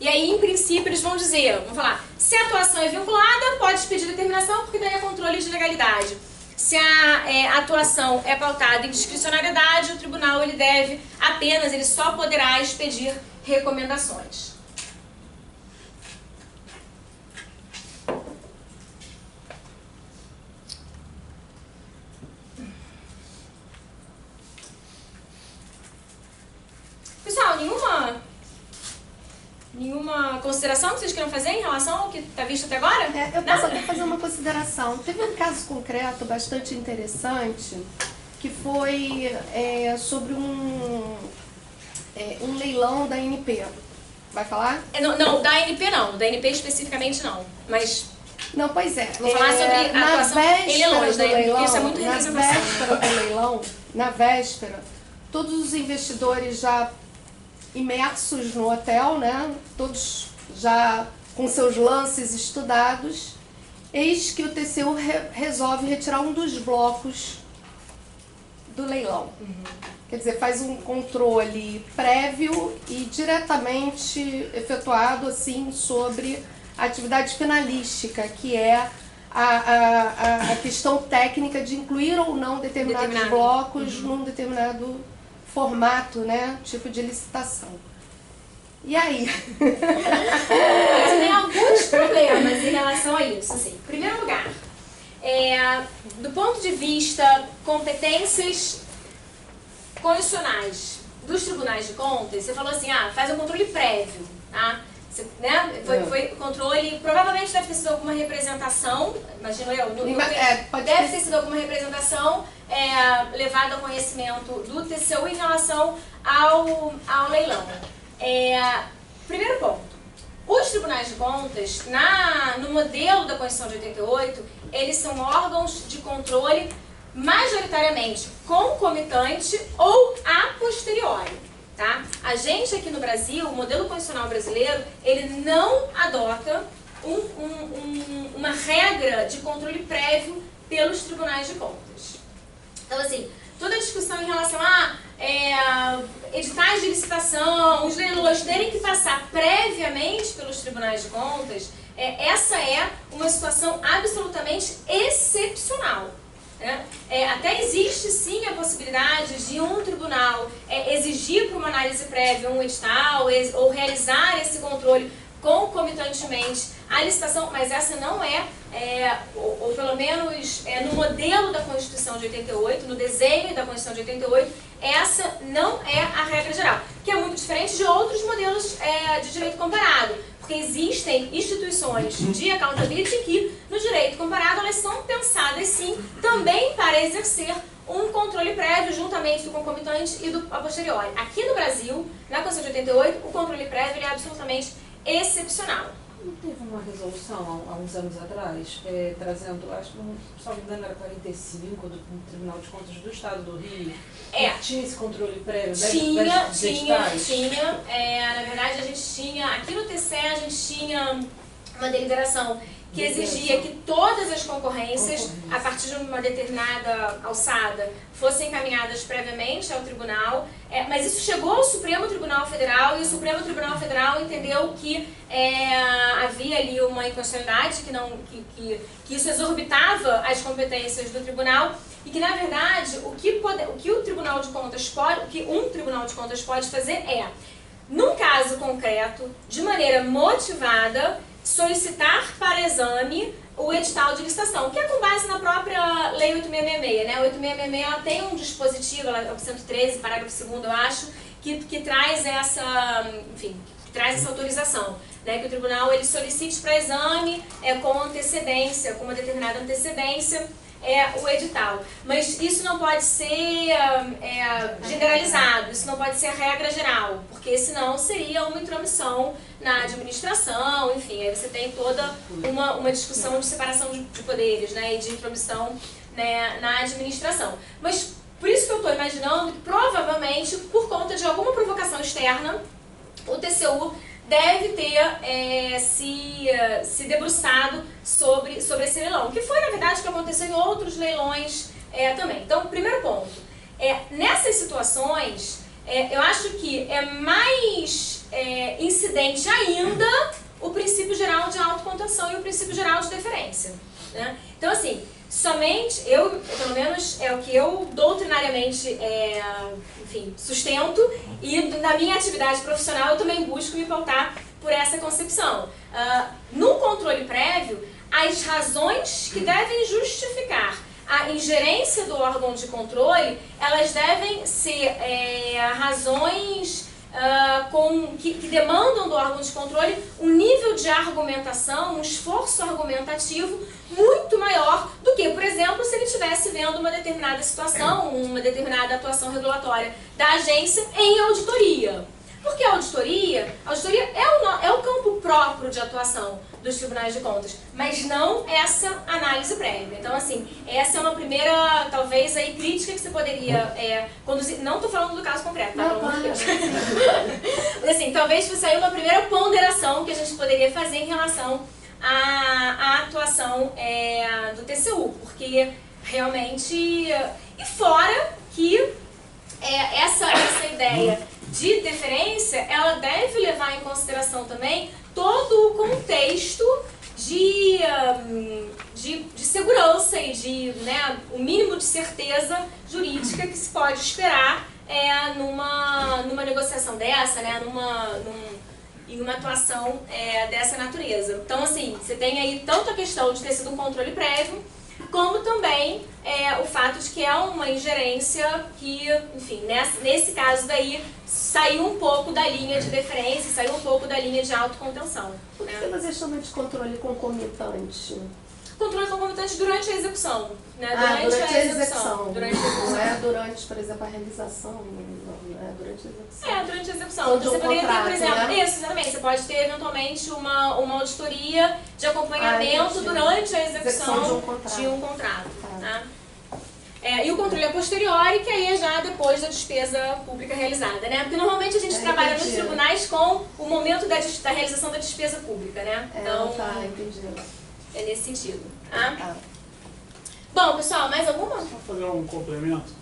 E aí, em princípio, eles vão dizer, vão falar, se a atuação é vinculada, pode expedir determinação, porque daí é controle de legalidade. Se a atuação é pautada em discricionariedade, o tribunal ele deve apenas, ele só poderá expedir recomendações. Pessoal, nenhuma consideração que vocês queiram fazer em relação ao que está visto até agora? Eu posso até fazer uma consideração. Teve um caso concreto bastante interessante, que foi sobre um leilão da ANP. Vai falar? Não, da ANP não. Da ANP especificamente não. Mas... Não, pois é. Vou falar sobre a atuação em leilões, né? Porque isso é muito representação. Na véspera do leilão, na véspera, todos os investidores já imersos no hotel, né? Todos já com seus lances estudados, eis que o TCU resolve retirar um dos blocos do leilão. Quer dizer, faz um controle prévio e diretamente efetuado assim sobre a atividade finalística, que é a questão técnica de incluir ou não determinados blocos num determinado formato, né, tipo de licitação. E aí? Tem alguns problemas em relação a isso. Assim, em primeiro lugar, do ponto de vista competências constitucionais dos tribunais de contas, você falou assim, faz um controle prévio, tá? Né? Foi controle, provavelmente deve ter sido alguma representação, imagino eu, deve ter sido alguma representação levada ao conhecimento do TCU em relação ao leilão. Primeiro ponto, os tribunais de contas, no modelo da Constituição de 88, eles são órgãos de controle majoritariamente concomitante ou a posteriori. Tá? A gente aqui no Brasil, o modelo constitucional brasileiro, ele não adota uma regra de controle prévio pelos tribunais de contas. Então, assim, toda a discussão em relação a editais de licitação, os leilões terem que passar previamente pelos tribunais de contas, essa é uma situação absolutamente excepcional. Né? Até existe sim a possibilidade de um tribunal exigir para uma análise prévia um edital ou realizar esse controle concomitantemente à licitação, mas essa não ou pelo menos no modelo da Constituição de 88, no desenho da Constituição de 88, essa não é a regra geral, que é muito diferente de outros modelos de direito comparado, porque existem instituições de accountability que, no direito comparado, elas são pensadas sim também para exercer um controle prévio juntamente do concomitante e do a posteriori. Aqui no Brasil, na Constituição de 88, o controle prévio ele é absolutamente excepcional. Não teve uma resolução há uns anos atrás, trazendo, acho que, se não me engano, era 45 do Tribunal de Contas do Estado do Rio, que tinha esse controle prévio? Tinha. Na verdade, a gente tinha, aqui no TCE, a gente tinha uma deliberação que exigia que todas as concorrências, a partir de uma determinada alçada, fossem encaminhadas previamente ao tribunal, mas isso chegou ao Supremo Tribunal Federal e o Supremo Tribunal Federal entendeu que havia ali uma inconstitucionalidade, que isso exorbitava as competências do tribunal e que, na verdade, o que um Tribunal de Contas pode fazer num caso concreto, de maneira motivada, solicitar para exame o edital de licitação, que é com base na própria Lei 8666, né? A 8666 ela tem um dispositivo, ela é o 113, parágrafo 2º, eu acho, que traz essa autorização, né? Que o tribunal ele solicite para exame com antecedência, com uma determinada antecedência, o edital. Mas isso não pode ser generalizado, isso não pode ser a regra geral, porque senão seria uma intromissão na administração, enfim, aí você tem toda uma discussão de separação de poderes, né, e de intromissão, né, na administração. Mas por isso que eu estou imaginando que provavelmente, por conta de alguma provocação externa, o TCU deve ter se debruçado sobre esse leilão, que foi, na verdade, o que aconteceu em outros leilões também. Então, primeiro ponto, nessas situações, eu acho que é mais incidente ainda o princípio geral de autocontenção e o princípio geral de deferência. Né? Então, assim, somente pelo menos é o que eu doutrinariamente sustento, e na minha atividade profissional eu também busco me pautar por essa concepção. No controle prévio, as razões que devem justificar a ingerência do órgão de controle, elas devem ser razões que demandam do órgão de controle um nível de argumentação, um esforço argumentativo muito maior do que, por exemplo, se ele estivesse vendo uma determinada situação, uma determinada atuação regulatória da agência em auditoria. Porque a auditoria é o campo próprio de atuação dos tribunais de contas, mas não essa análise prévia. Então, assim, essa é uma primeira, talvez, aí, crítica que você poderia conduzir. Não estou falando do caso concreto, tá? Pelo amor de Deus. Mas, assim, talvez fosse aí uma primeira ponderação que a gente poderia fazer em relação à atuação do TCU, porque realmente... E fora que essa ideia de deferência, ela deve levar em consideração também todo o contexto de segurança e de o mínimo de certeza jurídica que se pode esperar numa negociação dessa, em uma atuação dessa natureza. Então, assim, você tem aí tanto a questão de ter sido um controle prévio, como também o fato de que é uma ingerência que, enfim, nesse caso daí, saiu um pouco da linha de deferência, saiu um pouco da linha de autocontenção. Por que você chama de controle concomitante? Controle concomitante durante a execução. Né? Durante a execução. Durante a execução. Não é durante, por exemplo, a realização, não é durante a execução. Durante a execução. Então, você poderia ter, por exemplo, isso, exatamente. Você pode ter, eventualmente, uma auditoria de acompanhamento durante a execução de um contrato. Tá? E o controle a posteriori, que aí é já depois da despesa pública realizada, né? Porque normalmente a gente trabalha nos tribunais com o momento da realização da despesa pública, né? Então, entendi. É nesse sentido. Tá? Bom, pessoal, mais alguma? Só fazer um complemento.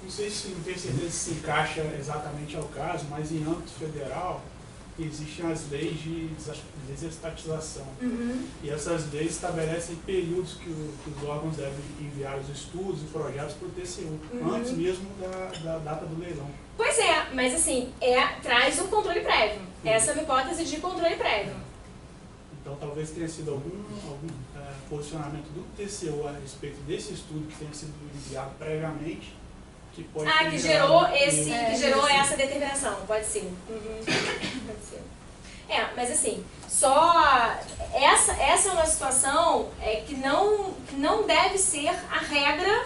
Não sei se não tenho certeza se encaixa exatamente ao caso, mas em âmbito federal existem as leis de desestatização. E essas leis estabelecem períodos que os órgãos devem enviar os estudos e projetos para o TCU, antes mesmo da data do leilão. Pois é, mas assim, traz um controle prévio. Essa é uma hipótese de controle prévio. Então talvez tenha sido algum posicionamento do TCU a respeito desse estudo que tenha sido enviado previamente, que pode que gerou essa determinação, pode ser. Pode ser. Mas assim, essa é uma situação que não deve ser a regra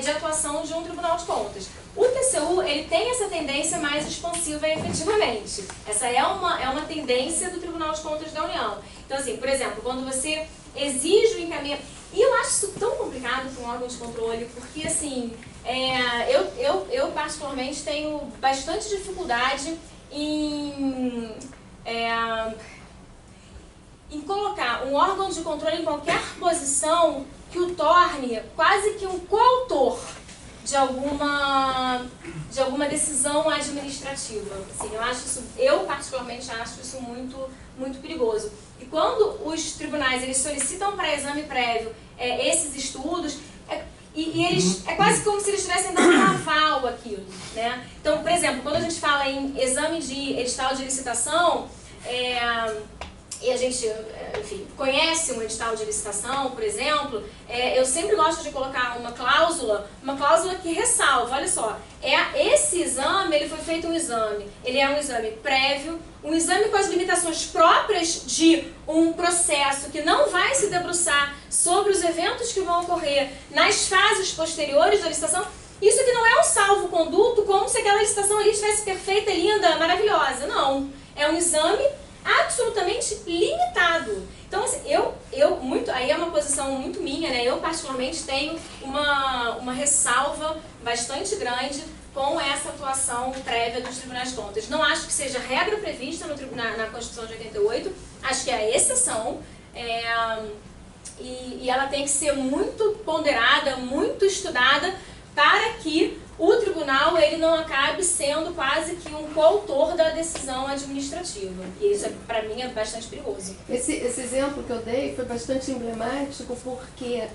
de atuação de um Tribunal de Contas. O TCU, ele tem essa tendência mais expansiva efetivamente. Essa é uma tendência do Tribunal de Contas da União. Então assim, por exemplo, quando você exige o encaminhamento... E eu acho isso tão complicado para um órgão de controle, porque assim, eu particularmente tenho bastante dificuldade em colocar um órgão de controle em qualquer posição que o torne quase que um coautor de alguma decisão administrativa. Assim, eu particularmente acho isso muito, muito perigoso. E quando os tribunais eles solicitam para exame prévio esses estudos, é quase como se eles estivessem dando um aval àquilo, né? Então, por exemplo, quando a gente fala em exame de edital de licitação, e a gente, enfim, conhece um edital de licitação, por exemplo, eu sempre gosto de colocar uma cláusula que ressalva, olha só, esse exame, ele foi feito ele é um exame prévio, um exame com as limitações próprias de um processo que não vai se debruçar sobre os eventos que vão ocorrer nas fases posteriores da licitação. Isso aqui não é um salvo-conduto como se aquela licitação ali estivesse perfeita, linda, maravilhosa. Não. É um exame absolutamente limitado. Então, assim, aí é uma posição muito minha, né? Eu particularmente tenho uma ressalva bastante grande com essa atuação prévia dos tribunais de contas. Não acho que seja regra prevista na Constituição de 88, acho que é a exceção, e ela tem que ser muito ponderada, muito estudada, para que o tribunal ele não acabe sendo quase que um coautor da decisão administrativa. E isso, para mim, é bastante perigoso. Esse exemplo que eu dei foi bastante emblemático porque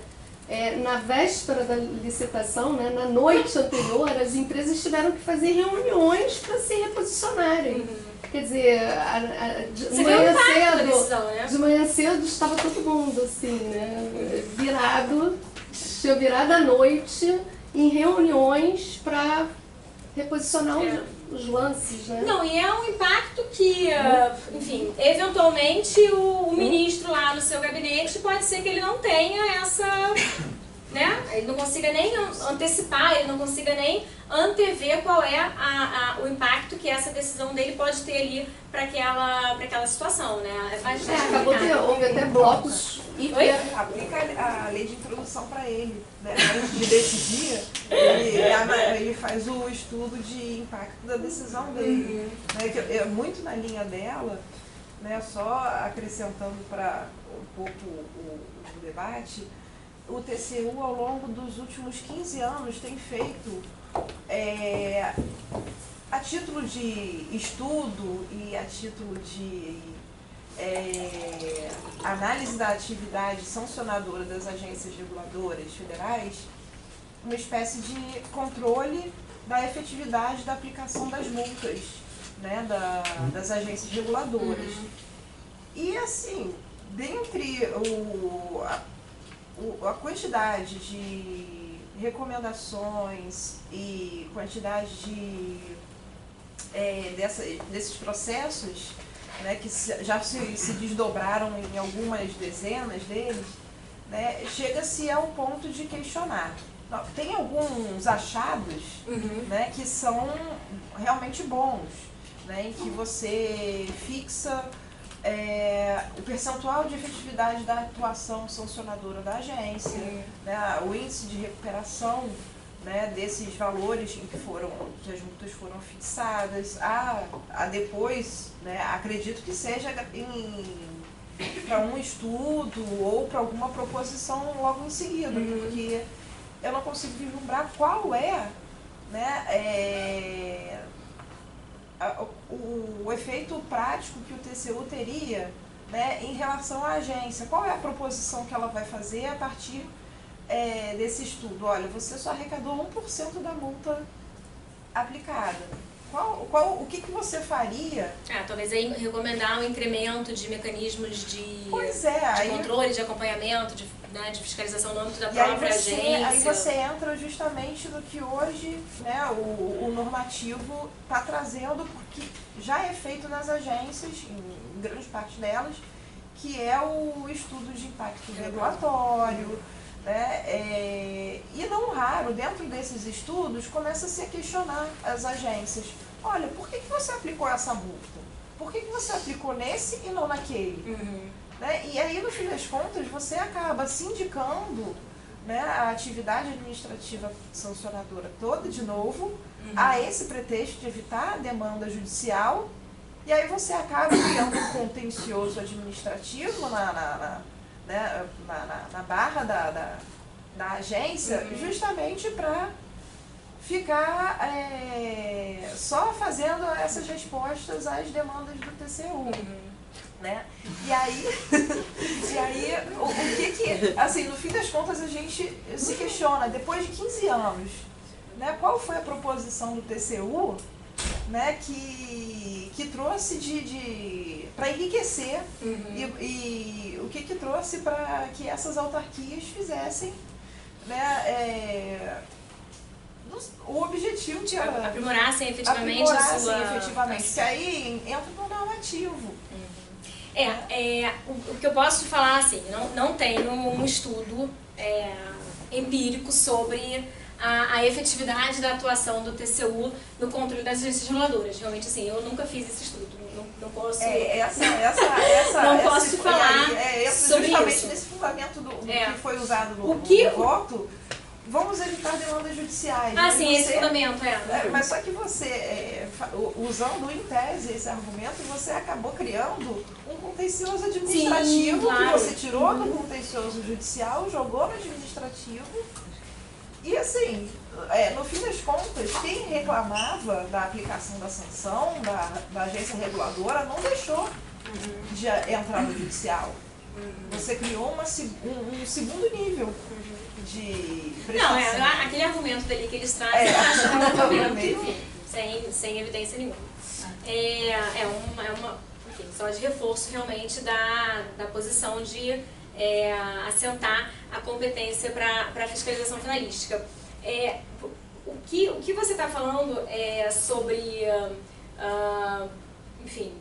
na véspera da licitação, né, na noite anterior, as empresas tiveram que fazer reuniões para se reposicionarem. Quer dizer, de manhã cedo estava todo mundo assim, né, virado à noite, em reuniões para reposicionar os lances, né? Não, e é um impacto que, enfim, eventualmente o ministro lá no seu gabinete pode ser que ele não tenha essa, né? Ele não consiga nem antecipar, ele não consiga nem antever qual é o impacto que essa decisão dele pode ter ali para aquela situação, né? Houve até blocos. Aplica a lei de introdução para ele, né? Antes de decidir, ele faz o estudo de impacto da decisão dele. Né? Que é muito na linha dela, né? Só acrescentando para um pouco o debate, o TCU ao longo dos últimos 15 anos tem feito, a título de estudo e a título de análise da atividade sancionadora das agências reguladoras federais, uma espécie de controle da efetividade da aplicação das multas, né, das agências reguladoras. E assim, dentre a quantidade de recomendações e quantidade desses processos, né, que já se desdobraram em algumas dezenas deles, né, chega-se ao ponto de questionar. Tem alguns achados, né, que são realmente bons, né, em que você fixa o percentual de efetividade da atuação sancionadora da agência, né, o índice de recuperação, né, desses valores em que as multas foram fixadas, depois, né, acredito que seja para um estudo ou para alguma proposição logo em seguida, porque eu não consigo vislumbrar qual é, né, o efeito prático que o TCU teria, né, em relação à agência. Qual é a proposição que ela vai fazer a partir desse estudo? Olha, você só arrecadou 1% da multa aplicada. O que você faria? Talvez aí recomendar um incremento de mecanismos de controle, de acompanhamento, de fiscalização no âmbito da própria agência. Aí você entra justamente no que hoje, né, o normativo está trazendo, porque já é feito nas agências, em grande parte delas, que é o estudo de impacto regulatório. Né? E não raro, dentro desses estudos, começa-se a questionar as agências. Olha, por que você aplicou essa multa? Por que você aplicou nesse e não naquele? Né? E aí, no fim das contas, você acaba sindicando, né, a atividade administrativa sancionadora toda de novo, a esse pretexto de evitar a demanda judicial, e aí você acaba criando um contencioso administrativo na barra da agência, justamente para ficar só fazendo essas respostas às demandas do TCU. Né? E aí, o que, assim, no fim das contas, a gente se questiona, depois de 15 anos, né, qual foi a proposição do TCU, né, que trouxe para enriquecer e o que trouxe para que essas autarquias fizessem, né, o objetivo de aprimorassem efetivamente a sua... que aí entra no normativo. O que eu posso te falar, assim, não tenho um estudo empírico sobre a efetividade da atuação do TCU no controle das agências reguladoras. Realmente, assim, eu nunca fiz esse estudo, não posso... não posso te falar sobre justamente isso. Nesse fundamento do que foi usado no voto, vamos evitar demandas judiciais. Sim, esse fundamento mas só que você, usando em tese esse argumento, você acabou criando um contencioso administrativo. Sim, claro. Que você tirou do contencioso judicial, jogou no administrativo. E assim, no fim das contas, quem reclamava da aplicação da sanção da agência reguladora não deixou de entrar no judicial. Você criou um segundo nível de prestação. Não, aquele argumento dali que eles trazem, eu acho que é um argumento, enfim, sem evidência nenhuma. Enfim, só de reforço realmente da posição de assentar a competência para a fiscalização finalística. O que você está falando sobre, enfim,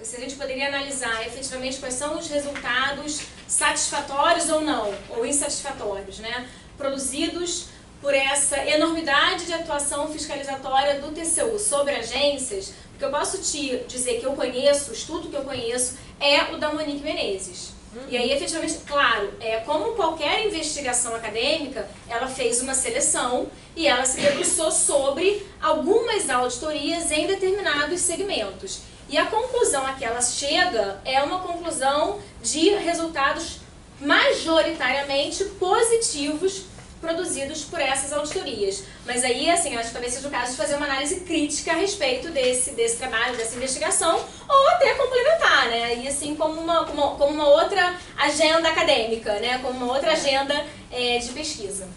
se a gente poderia analisar efetivamente quais são os resultados satisfatórios ou não, ou insatisfatórios, né, produzidos por essa enormidade de atuação fiscalizatória do TCU sobre agências, porque eu posso te dizer que eu conheço, o estudo que eu conheço é o da Monique Menezes. E aí, efetivamente, claro, como qualquer investigação acadêmica, ela fez uma seleção e ela se debruçou sobre algumas auditorias em determinados segmentos. E a conclusão a que ela chega é uma conclusão de resultados majoritariamente positivos produzidos por essas auditorias. Mas aí, assim, acho que talvez seja o caso de fazer uma análise crítica a respeito desse trabalho, dessa investigação, ou até complementar, né? E assim, como uma outra agenda acadêmica, né? Como uma outra agenda de pesquisa.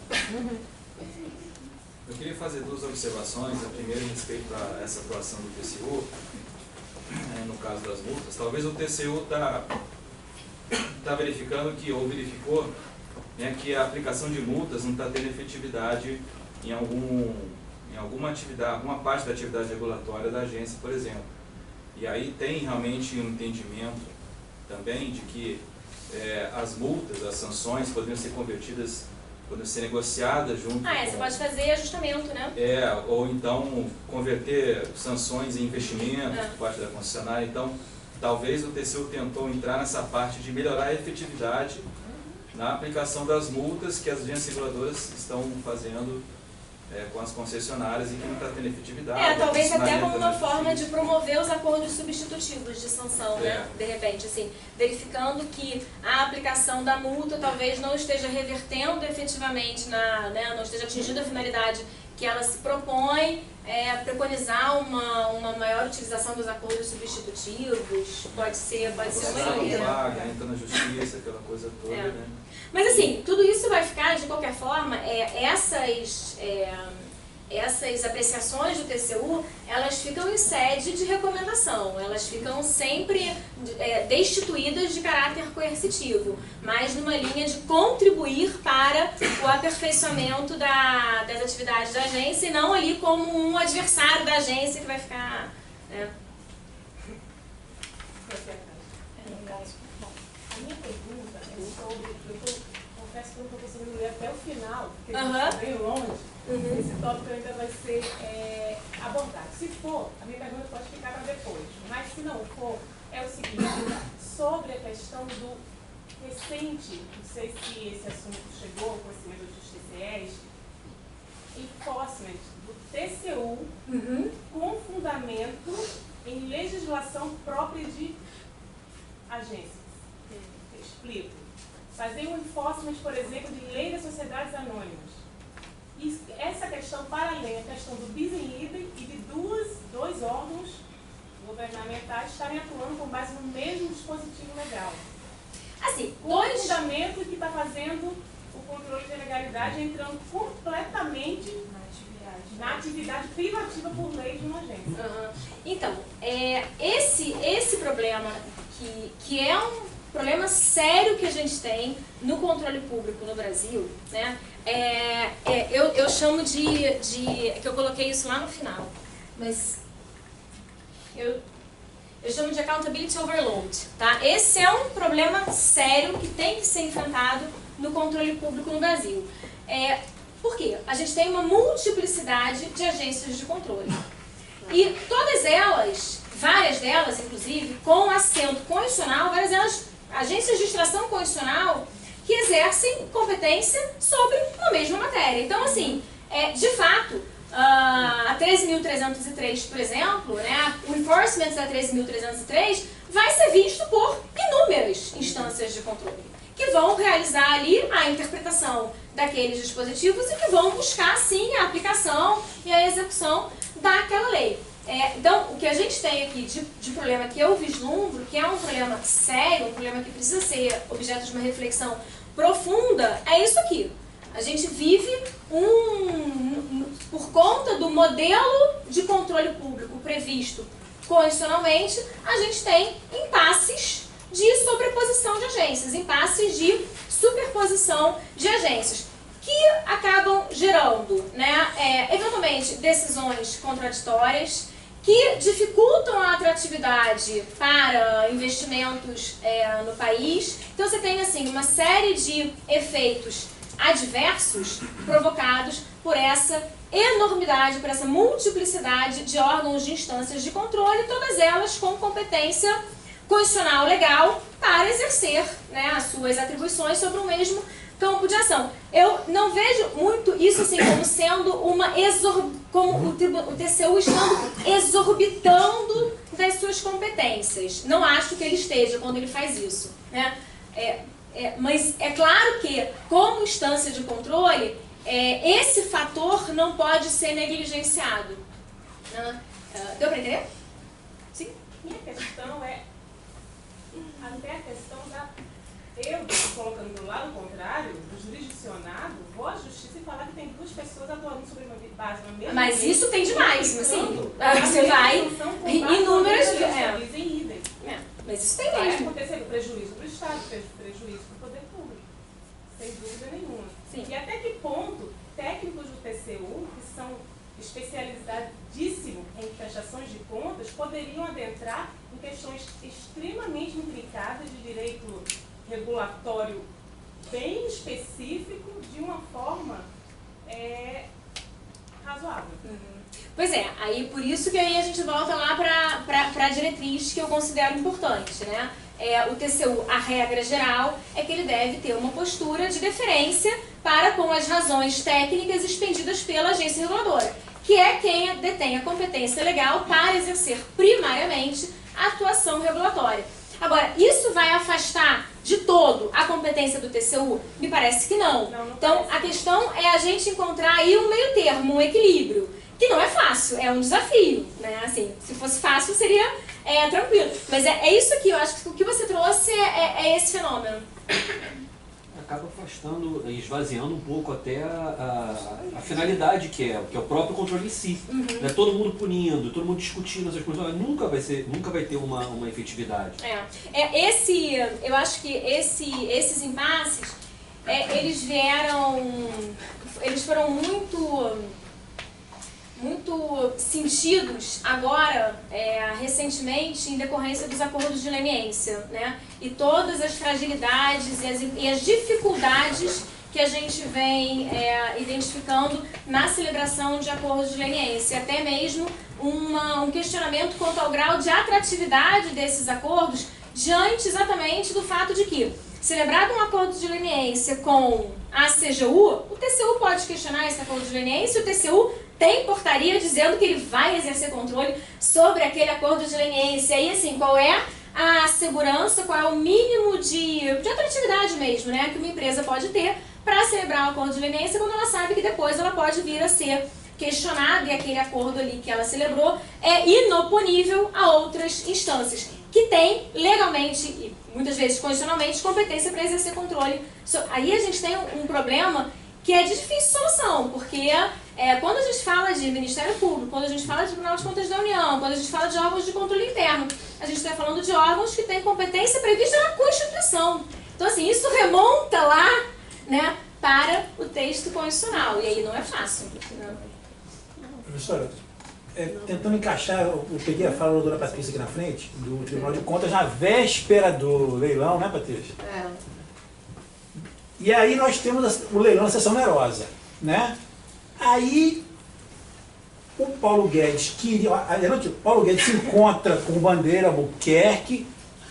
Eu queria fazer duas observações. A primeira, em respeito a essa atuação do TCU, no caso das multas. Talvez o TCU está verificando ou verificou, né, que a aplicação de multas não está tendo efetividade em alguma atividade, alguma parte da atividade regulatória da agência, por exemplo. E aí tem realmente um entendimento também de que as multas, as sanções poderiam ser convertidas, poderiam ser negociadas junto você pode fazer ajustamento, né? Ou então converter sanções em investimento por parte da concessionária. Então, talvez o TCU tentou entrar nessa parte de melhorar a efetividade na aplicação das multas que as agências reguladoras estão fazendo com as concessionárias e que não está tendo efetividade. Talvez até como uma forma de promover os acordos substitutivos de sanção, né? De repente, assim, verificando que a aplicação da multa talvez não esteja revertendo efetivamente, não esteja atingindo a finalidade que ela se propõe preconizar uma maior utilização dos acordos substitutivos, pode ser uma ideia. Entra na justiça, aquela coisa toda, né? Mas assim, tudo isso vai ficar, de qualquer forma, essas apreciações do TCU, elas ficam em sede de recomendação, elas ficam sempre destituídas de caráter coercitivo, mas numa linha de contribuir para o aperfeiçoamento das atividades da agência e não ali como um adversário da agência que vai ficar... A minha pergunta é sobre... Confesso que eu não estou conseguindo ler até o final, porque Aham. está bem longe. Esse tópico ainda vai ser abordado. Se for, a minha pergunta pode ficar para depois. Mas se não for, é o seguinte, sobre a questão do recente, não sei se esse assunto chegou ao conhecimento dos TCEs, enforcement do TCU com fundamento em legislação própria de agências. Explico. Fazer um enforcement, por exemplo, de lei das sociedades anônimas. E essa questão, para além da questão do bis in idem e de dois órgãos governamentais estarem atuando com base no mesmo dispositivo legal. Assim, Com o fundamento que está fazendo o controle de legalidade entrando completamente na atividade privativa por lei de uma agência. Então, esse problema, que é um problema sério que a gente tem no controle público no Brasil, né? Eu chamo que eu coloquei isso lá no final, mas eu chamo de accountability overload, tá? Esse é um problema sério que tem que ser enfrentado no controle público no Brasil. Por quê? A gente tem uma multiplicidade de agências de controle. E todas elas, várias delas, inclusive, com assento constitucional, várias delas, agências de extração constitucional, que exercem competência sobre uma mesma matéria. Então, assim, de fato, a 13.303, por exemplo, né, o enforcement da 13.303 vai ser visto por inúmeras instâncias de controle, que vão realizar ali a interpretação daqueles dispositivos e que vão buscar, sim, a aplicação e a execução daquela lei. Então, o que a gente tem aqui de problema que eu vislumbro, que é um problema sério, um problema que precisa ser objeto de uma reflexão profunda, é isso aqui. A gente vive por conta do modelo de controle público previsto constitucionalmente, a gente tem impasses de sobreposição de agências, impasses de superposição de agências, que acabam gerando, né, eventualmente, decisões contraditórias, que dificultam a atratividade para investimentos no país. Então você tem assim uma série de efeitos adversos provocados por essa enormidade, por essa multiplicidade de órgãos de instâncias de controle, todas elas com competência constitucional legal para exercer, né, as suas atribuições sobre o mesmo campo de ação. Eu não vejo muito isso assim como sendo como o TCU estando exorbitando das suas competências. Não acho que ele esteja quando ele faz isso, né? Mas é claro que, como instância de controle, esse fator não pode ser negligenciado. Deu para entender? Sim? Minha questão até a questão da... Eu, colocando do lado contrário, do jurisdicionado, vou à justiça e falar que tem duas pessoas atuando sobre uma base na mesma Mas lei, isso tem demais, assim. Você a vai inúmeras... idem. Mas isso tem Vai mesmo. acontecer o prejuízo para o Estado, prejuízo para o poder público, sem dúvida nenhuma. Sim. E até que ponto técnicos do TCU, que são especializadíssimos em prestações de contas, poderiam adentrar em questões extremamente intricadas de direito regulatório bem específico, de uma forma razoável. Pois aí por isso que aí a gente volta lá para a diretriz que eu considero importante, né? O TCU, a regra geral é que ele deve ter uma postura de deferência para com as razões técnicas expendidas pela agência reguladora, que é quem detém a competência legal para exercer primariamente a atuação regulatória. Agora, isso vai afastar de todo a competência do TCU? Me parece que não. Então, a questão é a gente encontrar aí um meio termo, um equilíbrio, que não é fácil, é um desafio, né? Assim, se fosse fácil seria tranquilo. Mas é isso aqui, eu acho que o que você trouxe é esse fenômeno. Acaba afastando, esvaziando um pouco até a finalidade que é o próprio controle em si. Né? Todo mundo punindo, todo mundo discutindo essas coisas, nunca vai ter uma efetividade. Eu acho que esses impasses, eles foram muito sentidos agora, recentemente, em decorrência dos acordos de leniência, né? E todas as fragilidades e as dificuldades que a gente vem identificando na celebração de acordos de leniência, até mesmo um questionamento quanto ao grau de atratividade desses acordos diante exatamente do fato de que, celebrado um acordo de leniência com a CGU, o TCU pode questionar esse acordo de leniência, o TCU tem portaria dizendo que ele vai exercer controle sobre aquele acordo de leniência. E assim, qual é a segurança, qual é o mínimo de atratividade mesmo, né, que uma empresa pode ter para celebrar um acordo de leniência quando ela sabe que depois ela pode vir a ser questionada e aquele acordo ali que ela celebrou é inoponível a outras instâncias que têm legalmente e muitas vezes constitucionalmente competência para exercer controle. Aí a gente tem um problema que é de difícil solução, porque quando a gente fala de Ministério Público, quando a gente fala de Tribunal de Contas da União, quando a gente fala de órgãos de controle interno, a gente está falando de órgãos que têm competência prevista na Constituição. Então, assim, isso remonta lá, né, para o texto constitucional, e aí não é fácil. Né? Professora, tentando encaixar, eu peguei a fala da doutora Patrícia aqui na frente, do Tribunal de Contas, na véspera do leilão, né, Patrícia? E aí nós temos o leilão da sessão onerosa, né? Aí o Paulo Guedes Paulo Guedes se encontra com o Bandeira Albuquerque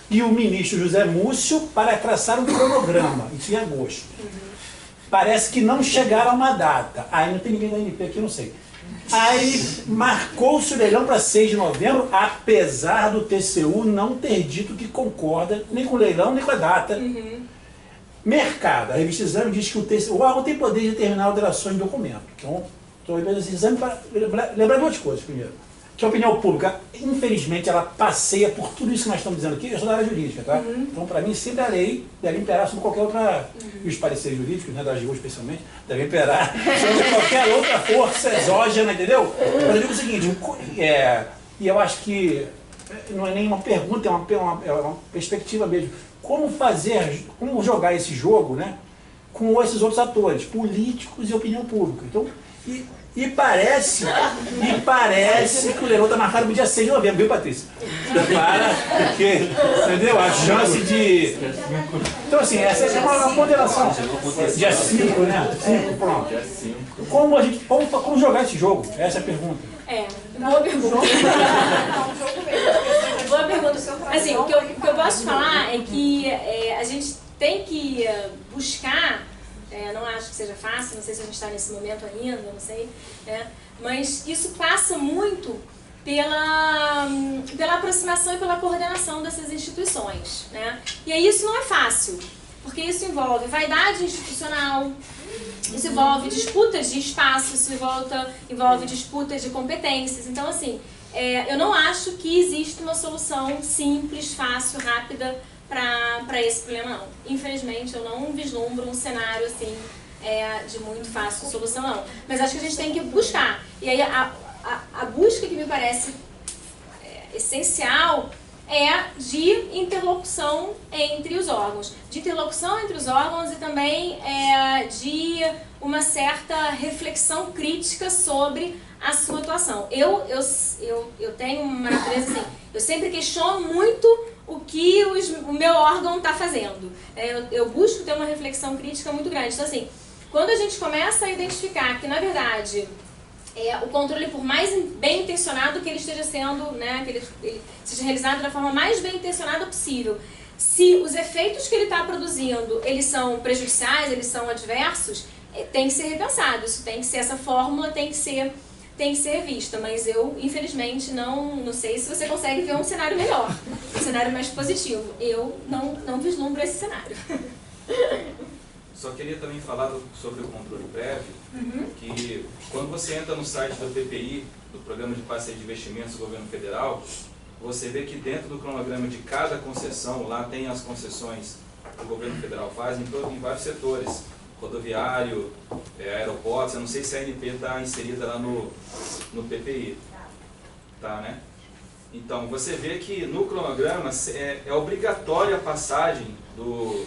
e o ministro José Múcio para traçar um cronograma, isso em agosto. Parece que não chegaram a uma data. Aí não tem ninguém da NP aqui, não sei. Aí marcou-se o leilão para 6 de novembro, apesar do TCU não ter dito que concorda nem com o leilão, nem com a data. Mercado, a revista Exame diz que o órgão tem poder de determinar alterações de documento. Então, estou levando esse exame para lembrar duas coisas. Primeiro, que a opinião pública, infelizmente, ela passeia por tudo isso que nós estamos dizendo aqui. Eu sou da área jurídica, tá? Então, para mim, sempre a lei deve imperar sobre qualquer outra, e os pareceres jurídicos, né, da AGU especialmente, devem imperar sobre qualquer outra força exógena, entendeu? Mas eu digo o seguinte, e eu acho que não é nem uma pergunta, é uma perspectiva mesmo. Como jogar esse jogo, né, com esses outros atores, políticos e opinião pública. Então, e parece que o leilão está marcado para o dia 6 de novembro, viu, Patrícia? Porque, entendeu? A chance de... Então, assim, essa é uma ponderação. Dia 5, né? 5, pronto. Como jogar esse jogo? Essa é a pergunta. Boa pergunta. Boa pergunta. Assim, o que eu posso falar é que a gente tem que buscar, não acho que seja fácil, não sei se a gente está nesse momento ainda, não sei, né? Mas isso passa muito pela aproximação e pela coordenação dessas instituições, né? E aí isso não é fácil, porque isso envolve vaidade institucional, isso envolve disputas de espaço, isso envolve disputas de competências. Então, assim, eu não acho que existe uma solução simples, fácil, rápida para esse problema, não. Infelizmente, eu não vislumbro um cenário assim de muito fácil solução, não. Mas acho que a gente tem que buscar. E aí, a busca que me parece essencial é de interlocução entre os órgãos. De interlocução entre os órgãos e também de uma certa reflexão crítica sobre a sua atuação. Eu tenho uma natureza assim, eu sempre questiono muito o que o meu órgão está fazendo. Eu busco ter uma reflexão crítica muito grande. Então, assim, quando a gente começa a identificar que, na verdade, o controle, por mais bem intencionado que ele esteja sendo, né, que ele seja realizado da forma mais bem intencionada possível, se os efeitos que ele está produzindo, eles são prejudiciais, eles são adversos, tem que ser repensado. Isso tem que ser, essa fórmula tem que ser tem que ser vista, mas eu, infelizmente, não sei se você consegue ver um cenário melhor, um cenário mais positivo. Eu não vislumbro esse cenário. Só queria também falar sobre o controle prévio, que quando você entra no site do PPI, do Programa de Parceria de Investimentos do Governo Federal, você vê que dentro do cronograma de cada concessão, lá tem as concessões que o Governo Federal faz em vários setores, rodoviário, aeroportos, eu não sei se a ANP está inserida lá no PPI, tá, né? Então, você vê que no cronograma é obrigatória a passagem do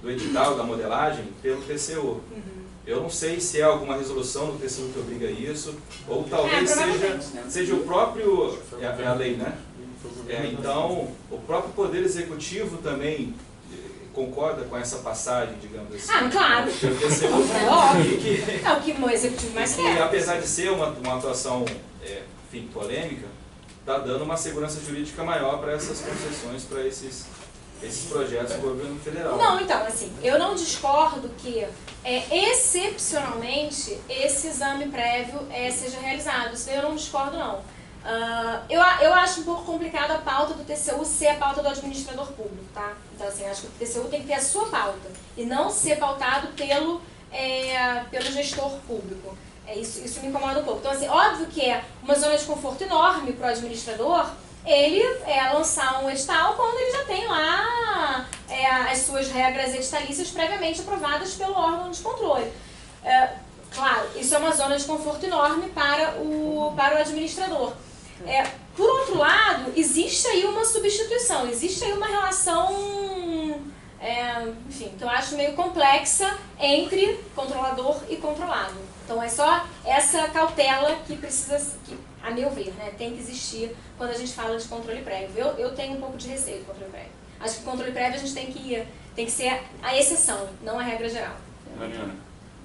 edital, da modelagem, pelo TCU. Eu não sei se é alguma resolução do TCU que obriga isso, ou talvez seja o próprio, é a lei, né? Então, o próprio Poder Executivo também concorda com essa passagem, digamos assim. Claro. Pelo TCU, é óbvio. É o que o Executivo mais quer. E apesar de ser uma atuação polêmica, está dando uma segurança jurídica maior para essas concessões, para esses projetos do governo federal. Não, então, assim, eu não discordo que, excepcionalmente, esse exame prévio seja realizado. Isso eu não discordo, não. Eu acho um pouco complicado a pauta do TCU ser a pauta do administrador público, tá? Então, assim, acho que o TCU tem que ter a sua pauta e não ser pautado pelo gestor público. Isso me incomoda um pouco. Então, assim, óbvio que é uma zona de conforto enorme para o administrador ele lançar um edital quando ele já tem lá as suas regras editalícias previamente aprovadas pelo órgão de controle. Claro, isso é uma zona de conforto enorme para o administrador. Por outro lado, existe aí uma substituição, existe aí uma relação, enfim, que eu acho meio complexa entre controlador e controlado. Então é só essa cautela que precisa, a meu ver, né, tem que existir quando a gente fala de controle prévio. Eu tenho um pouco de receio do controle prévio. Acho que o controle prévio a gente tem que ser a exceção, não a regra geral. Mariana,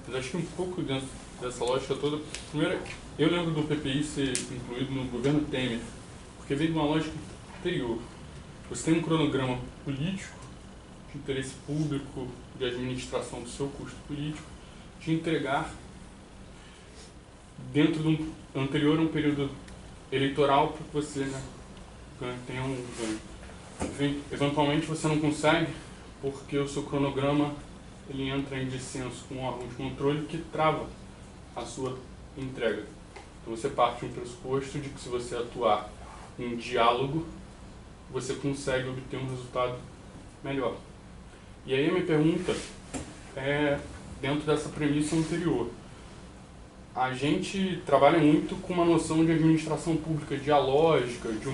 mas acho que um pouco dentro dessa lógica toda, primeiro, eu lembro do PPI ser incluído no governo Temer, porque veio de uma lógica anterior. Você tem um cronograma político, de interesse público, de administração do seu custo político, de entregar dentro de um anterior a um período eleitoral para que você tenha um ganho. Enfim, eventualmente você não consegue porque o seu cronograma ele entra em dissenso com o órgão de controle que trava a sua entrega. Então você parte de um pressuposto de que se você atuar em diálogo, você consegue obter um resultado melhor. E aí a minha pergunta é dentro dessa premissa anterior. A gente trabalha muito com uma noção de administração pública dialógica, de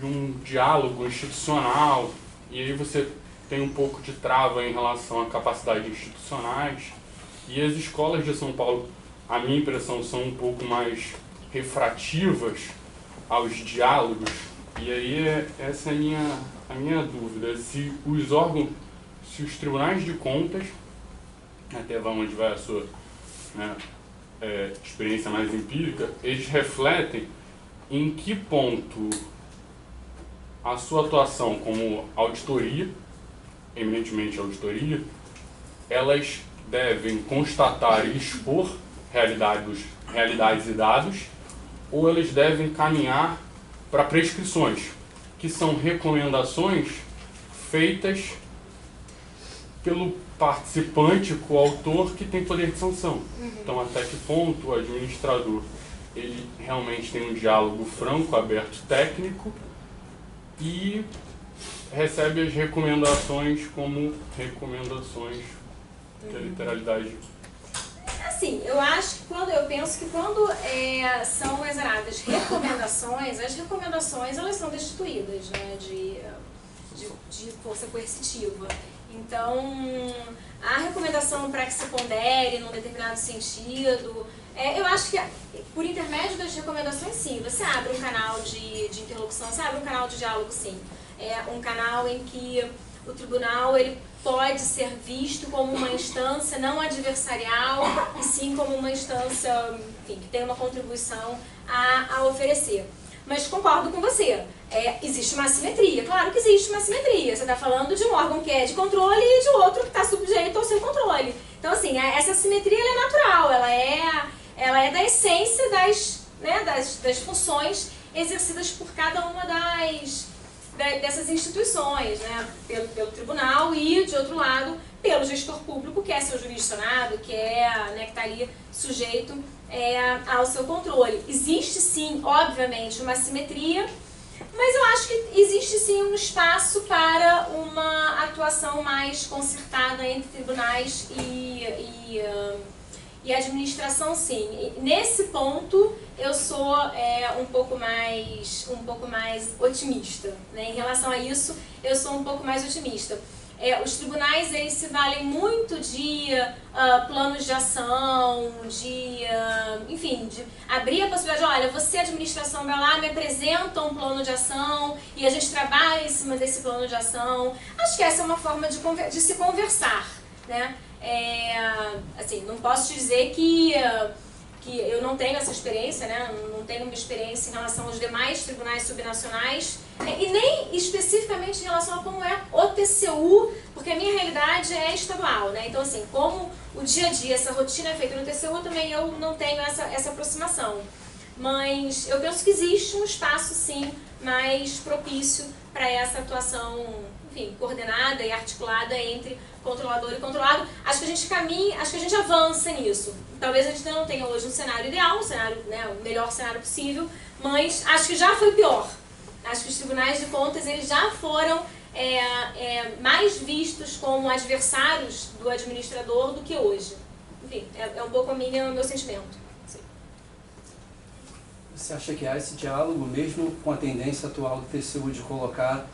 um diálogo institucional, e aí você tem um pouco de trava em relação à capacidade institucionais, e as escolas de São Paulo, a minha impressão, são um pouco mais refrativas aos diálogos, e aí essa é a minha dúvida, se os tribunais de contas, até onde vai a sua experiência mais empírica, eles refletem em que ponto a sua atuação como auditoria, eminentemente auditoria, elas devem constatar e expor realidades e dados, ou elas devem caminhar para prescrições, que são recomendações feitas pelo participante, coautor, que tem poder de sanção. Então, até que ponto o administrador ele realmente tem um diálogo franco, aberto, técnico, e recebe as recomendações como recomendações que a literalidade. Assim, eu acho que eu penso que quando são exeradas recomendações, as recomendações elas são destituídas, né, de força coercitiva. Então, a recomendação para que se pondere num determinado sentido, eu acho que por intermédio das recomendações, sim, você abre um canal de interlocução, você abre um canal de diálogo, sim. É um canal em que o tribunal ele pode ser visto como uma instância não adversarial, e sim como uma instância, enfim, que tem uma contribuição a oferecer. Mas concordo com você, existe uma assimetria, claro que existe uma assimetria. Você está falando de um órgão que é de controle e de outro que está subjeito ao seu controle. Então, assim, essa assimetria ela é natural, ela é da essência das funções exercidas por cada uma dessas instituições, né? Pelo tribunal e, de outro lado, pelo gestor público, que é seu jurisdicionado, que está ali sujeito ao seu controle. Existe sim, obviamente, uma simetria, mas eu acho que existe sim um espaço para uma atuação mais concertada entre tribunais e administração, sim. E nesse ponto eu sou um pouco mais otimista, né? Em relação a isso, eu sou um pouco mais otimista. Os tribunais, eles se valem muito de planos de ação, enfim, de abrir a possibilidade de, olha, você, administração, vai lá, me apresenta um plano de ação e a gente trabalha em cima desse plano de ação. Acho que essa é uma forma de se conversar, né? Assim, não posso te dizer que eu não tenho essa experiência, né? Não tenho uma experiência em relação aos demais tribunais subnacionais e nem especificamente em relação a como é o TCU, porque a minha realidade é estadual, né? Então, assim, como o dia a dia, essa rotina é feita no TCU, também eu não tenho essa aproximação. Mas eu penso que existe um espaço, sim, mais propício para essa atuação, enfim, coordenada e articulada entre controlador e controlado. Acho que a gente caminha, acho que a gente avança nisso. Talvez a gente ainda não tenha hoje um cenário ideal, né, o melhor cenário possível, mas acho que já foi pior. Acho que os tribunais de contas, eles já foram mais vistos como adversários do administrador do que hoje. Enfim, é um pouco o meu sentimento. Sim. Você acha que há esse diálogo, mesmo com a tendência atual do TCU de colocar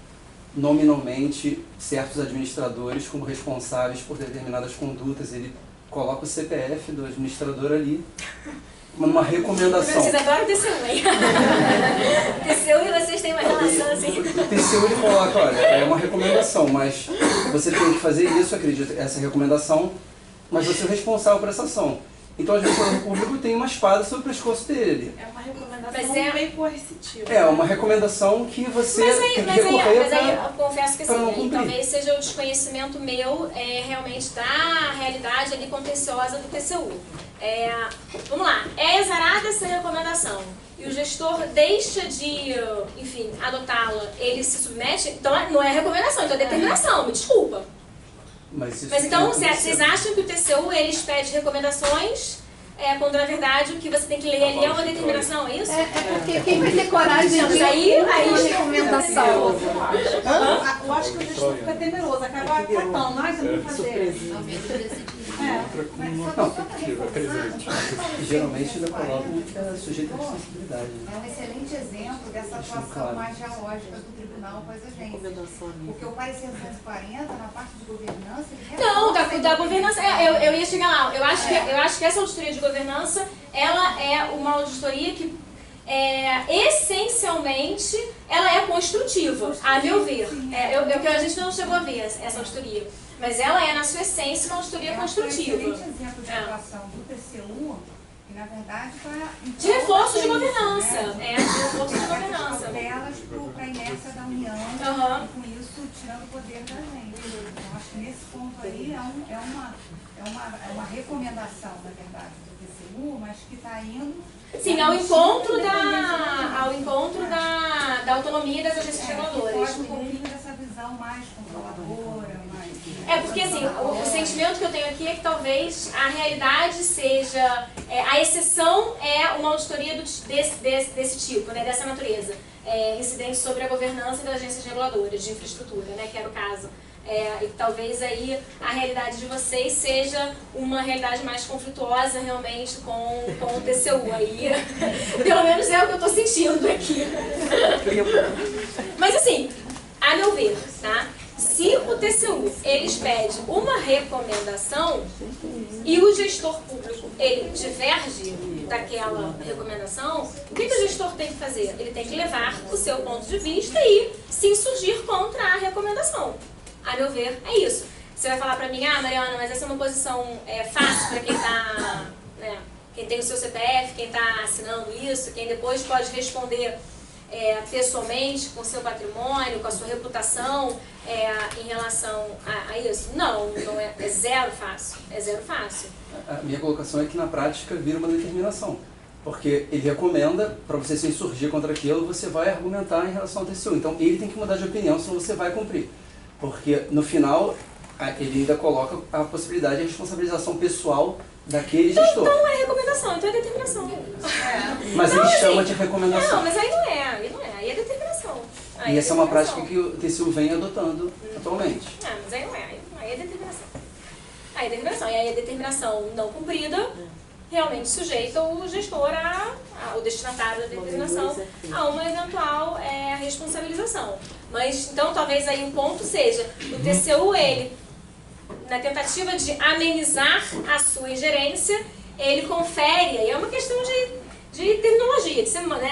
nominalmente certos administradores como responsáveis por determinadas condutas? Ele coloca o CPF do administrador ali, uma recomendação. Vocês adoram o TCU, hein? TCU e vocês têm uma relação assim. O TCU ele coloca, olha, é uma recomendação, mas você tem que fazer isso, acredito, essa recomendação, mas você é o responsável por essa ação. Então, o administrador público tem uma espada sobre o pescoço dele. É uma recomendação meio coercitiva. É uma recomendação que você tem que recorrer mas aí eu confesso que assim, talvez seja o desconhecimento meu realmente da realidade ali contenciosa do TCU. Vamos lá, é exarada essa recomendação e o gestor deixa de, enfim, adotá-la, ele se submete, então não é recomendação, então é determinação, me desculpa. Mas então, vocês acham que o TCU, ele expede recomendações, quando na verdade o que você tem que ler ali é uma determinação, é isso? Porque quem vai ter coragem de aí uma recomendação? Eu acho que o gestor fica temeroso, acaba acatando, nós vamos fazer. Geralmente ainda colocam que é sujeito à responsabilidade. É um excelente exemplo dessa atuação mais dialógica do tribunal com as agências. Porque o parecer 240, na parte de governança... Não, da governança, eu ia chegar lá. Eu acho que essa auditoria de governança, ela é uma auditoria que, essencialmente, ela é construtiva, a meu ver. A gente não chegou a ver essa auditoria. Mas ela é, na sua essência, uma auditoria construtiva. É um excelente exemplo de atuação do TCU, que na verdade está... De reforço de governança. De reforço de governança. Delas para a inércia da União, e com isso tirando o poder da gente. Então, acho que nesse ponto aí é uma recomendação, na verdade, do TCU, mas que está indo... Sim, ao encontro da autonomia das agências reguladoras. Pode um pouquinho dessa visão mais controladora, mais... Porque assim, o sentimento que eu tenho aqui é que talvez a realidade seja... a exceção é uma auditoria desse tipo, né, dessa natureza. Incidente sobre a governança das agências reguladoras de infraestrutura, né, que era o caso. E talvez aí a realidade de vocês seja uma realidade mais conflituosa realmente com o TCU. Aí, pelo menos é o que eu estou sentindo aqui. Mas assim, a meu ver, tá? Se o TCU ele expede uma recomendação e o gestor público ele diverge daquela recomendação, o que o gestor tem que fazer? Ele tem que levar o seu ponto de vista e se insurgir contra a recomendação. A meu ver, é isso. Você vai falar pra mim, Mariana, mas essa é uma posição fácil para quem tá, né, quem tem o seu CPF, quem está assinando isso, quem depois pode responder pessoalmente, com o seu patrimônio, com a sua reputação em relação a isso? Não é zero fácil. É zero fácil. A minha colocação é que na prática vira uma determinação. Porque ele recomenda, para você se insurgir contra aquilo, você vai argumentar em relação ao TCU. Então ele tem que mudar de opinião, senão você vai cumprir. Porque no final, ele ainda coloca a possibilidade de responsabilização pessoal daquele gestor. Então não é recomendação, então é determinação. Mas ele chama de recomendação. Não, mas aí não é, aí é determinação. E essa é uma prática que o TCU vem adotando atualmente. Mas aí não é, aí é determinação. Aí é determinação, e aí a determinação não cumprida realmente sujeita o gestor, o destinatário da determinação, a uma eventual responsabilização. Mas, então, talvez aí o ponto seja, o TCU, ele, na tentativa de amenizar a sua ingerência, ele confere, aí é uma questão de terminologia, de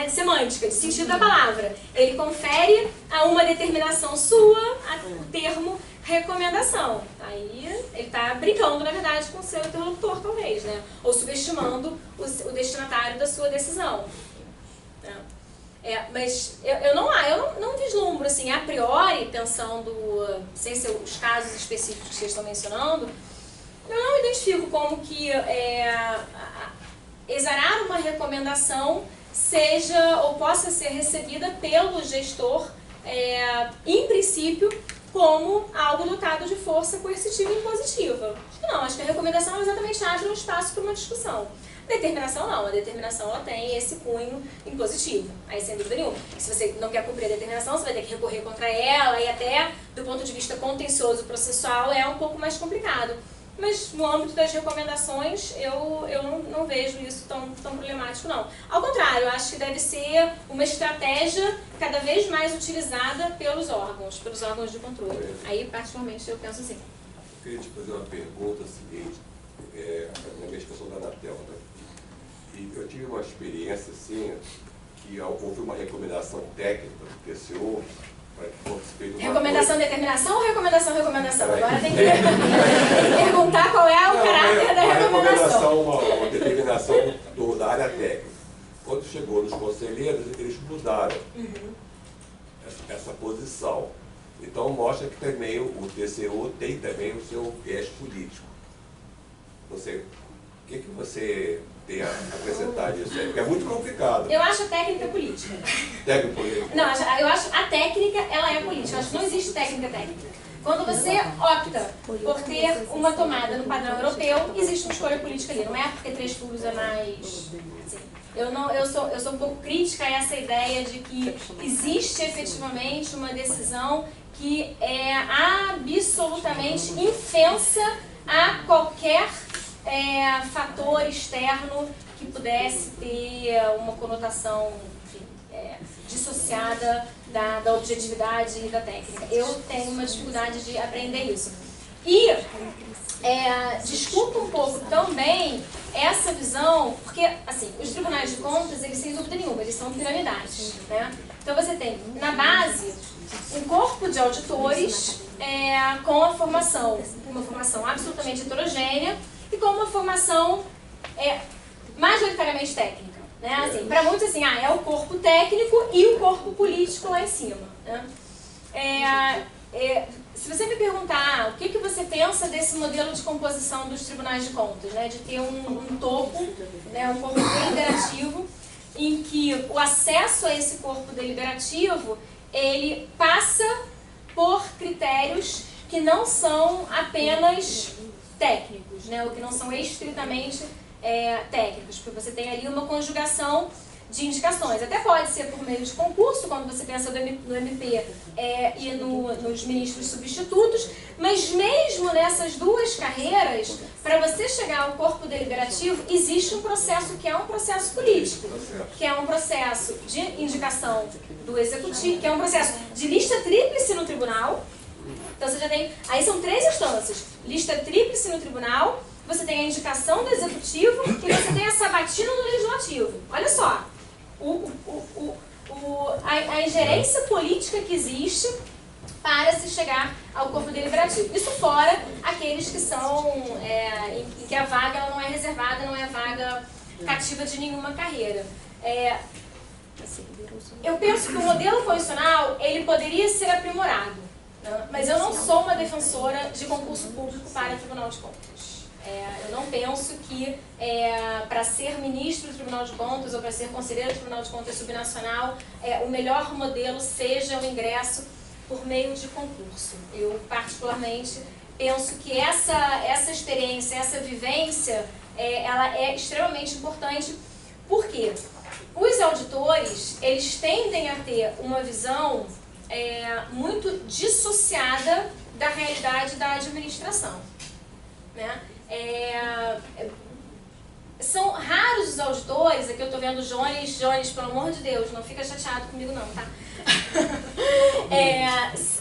semântica, de sentido da palavra. Ele confere a uma determinação sua o termo recomendação. Aí ele está brincando, na verdade, com o seu interlocutor, talvez, né? Ou subestimando o destinatário da sua decisão. Mas eu não vislumbro, assim, a priori, pensando, sem ser os casos específicos que vocês estão mencionando, eu não identifico como que exarar uma recomendação seja ou possa ser recebida pelo gestor, em princípio, como algo dotado de força coercitiva e impositiva. Acho que a recomendação exatamente abre um espaço para uma discussão. Determinação não, a determinação ela tem esse cunho impositivo, aí sem dúvida nenhuma. Se você não quer cumprir a determinação, você vai ter que recorrer contra ela, e até do ponto de vista contencioso processual é um pouco mais complicado. Mas no âmbito das recomendações, eu não vejo isso tão problemático, não. Ao contrário, eu acho que deve ser uma estratégia cada vez mais utilizada pelos órgãos de controle. Aí, particularmente, eu penso assim. Eu queria te fazer uma pergunta seguinte, na minha expressão da Anatel, né? E eu tive uma experiência, assim, que houve uma recomendação técnica do TCU, recomendação, determinação ou recomendação? Agora tem que perguntar qual é o caráter da recomendação. Uma determinação da área técnica. Quando chegou nos conselheiros, eles mudaram essa posição. Então mostra que também o TCU tem também o seu viés político. O que você tem a acrescentar disso aí? Porque é muito complicado. Eu acho a técnica política. Técnica política? Não, eu acho a técnica, ela é política. Eu acho que não existe técnica. Quando você opta por ter uma tomada no padrão europeu, existe uma escolha política ali. Não é porque 3 furos é mais... Assim, eu sou um pouco crítica a essa ideia de que existe efetivamente uma decisão que é absolutamente infensa a qualquer fator externo que pudesse ter uma conotação, enfim, dissociada da objetividade e da técnica. Eu tenho uma dificuldade de aprender isso. E desculpa um pouco também essa visão, porque assim, os tribunais de contas, eles sem dúvida nenhuma, eles são piramidais, né? Então você tem, na base, um corpo de auditores com uma formação absolutamente heterogênea e com uma formação majoritariamente técnica, né? Assim, para muitos, assim, é o corpo técnico e o corpo político lá em cima, né? Se você me perguntar o que você pensa desse modelo de composição dos tribunais de contas, né? De ter um topo, né? Um corpo deliberativo, em que o acesso a esse corpo deliberativo, ele passa por critérios que não são apenas técnicos, né? Ou que não são estritamente técnicos, porque você tem ali uma conjugação de indicações. Até pode ser por meio de concurso, quando você pensa no MP e nos ministros substitutos, mas mesmo nessas duas carreiras, para você chegar ao corpo deliberativo, existe um processo que é um processo político, que é um processo de indicação do executivo, que é um processo de lista tríplice no tribunal. Então você já tem, aí são 3 instâncias, lista tríplice no tribunal, você tem a indicação do executivo e você tem a sabatina do legislativo. Olha só, a ingerência política que existe para se chegar ao corpo deliberativo. Isso fora aqueles que são, em que a vaga ela não é reservada, não é vaga cativa de nenhuma carreira. Eu penso que o modelo constitucional, ele poderia ser aprimorado, né? Mas eu não sou uma defensora de concurso público para o Tribunal de Contas. Eu não penso que para ser ministro do Tribunal de Contas ou para ser conselheiro do Tribunal de Contas subnacional, o melhor modelo seja o ingresso por meio de concurso. Eu, particularmente, penso que essa experiência, essa vivência, ela é extremamente importante. Por quê? Os auditores, eles tendem a ter uma visão muito dissociada da realidade da administração, né? São raros os auditores, aqui eu estou vendo o Jones, pelo amor de Deus, não fica chateado comigo não, tá?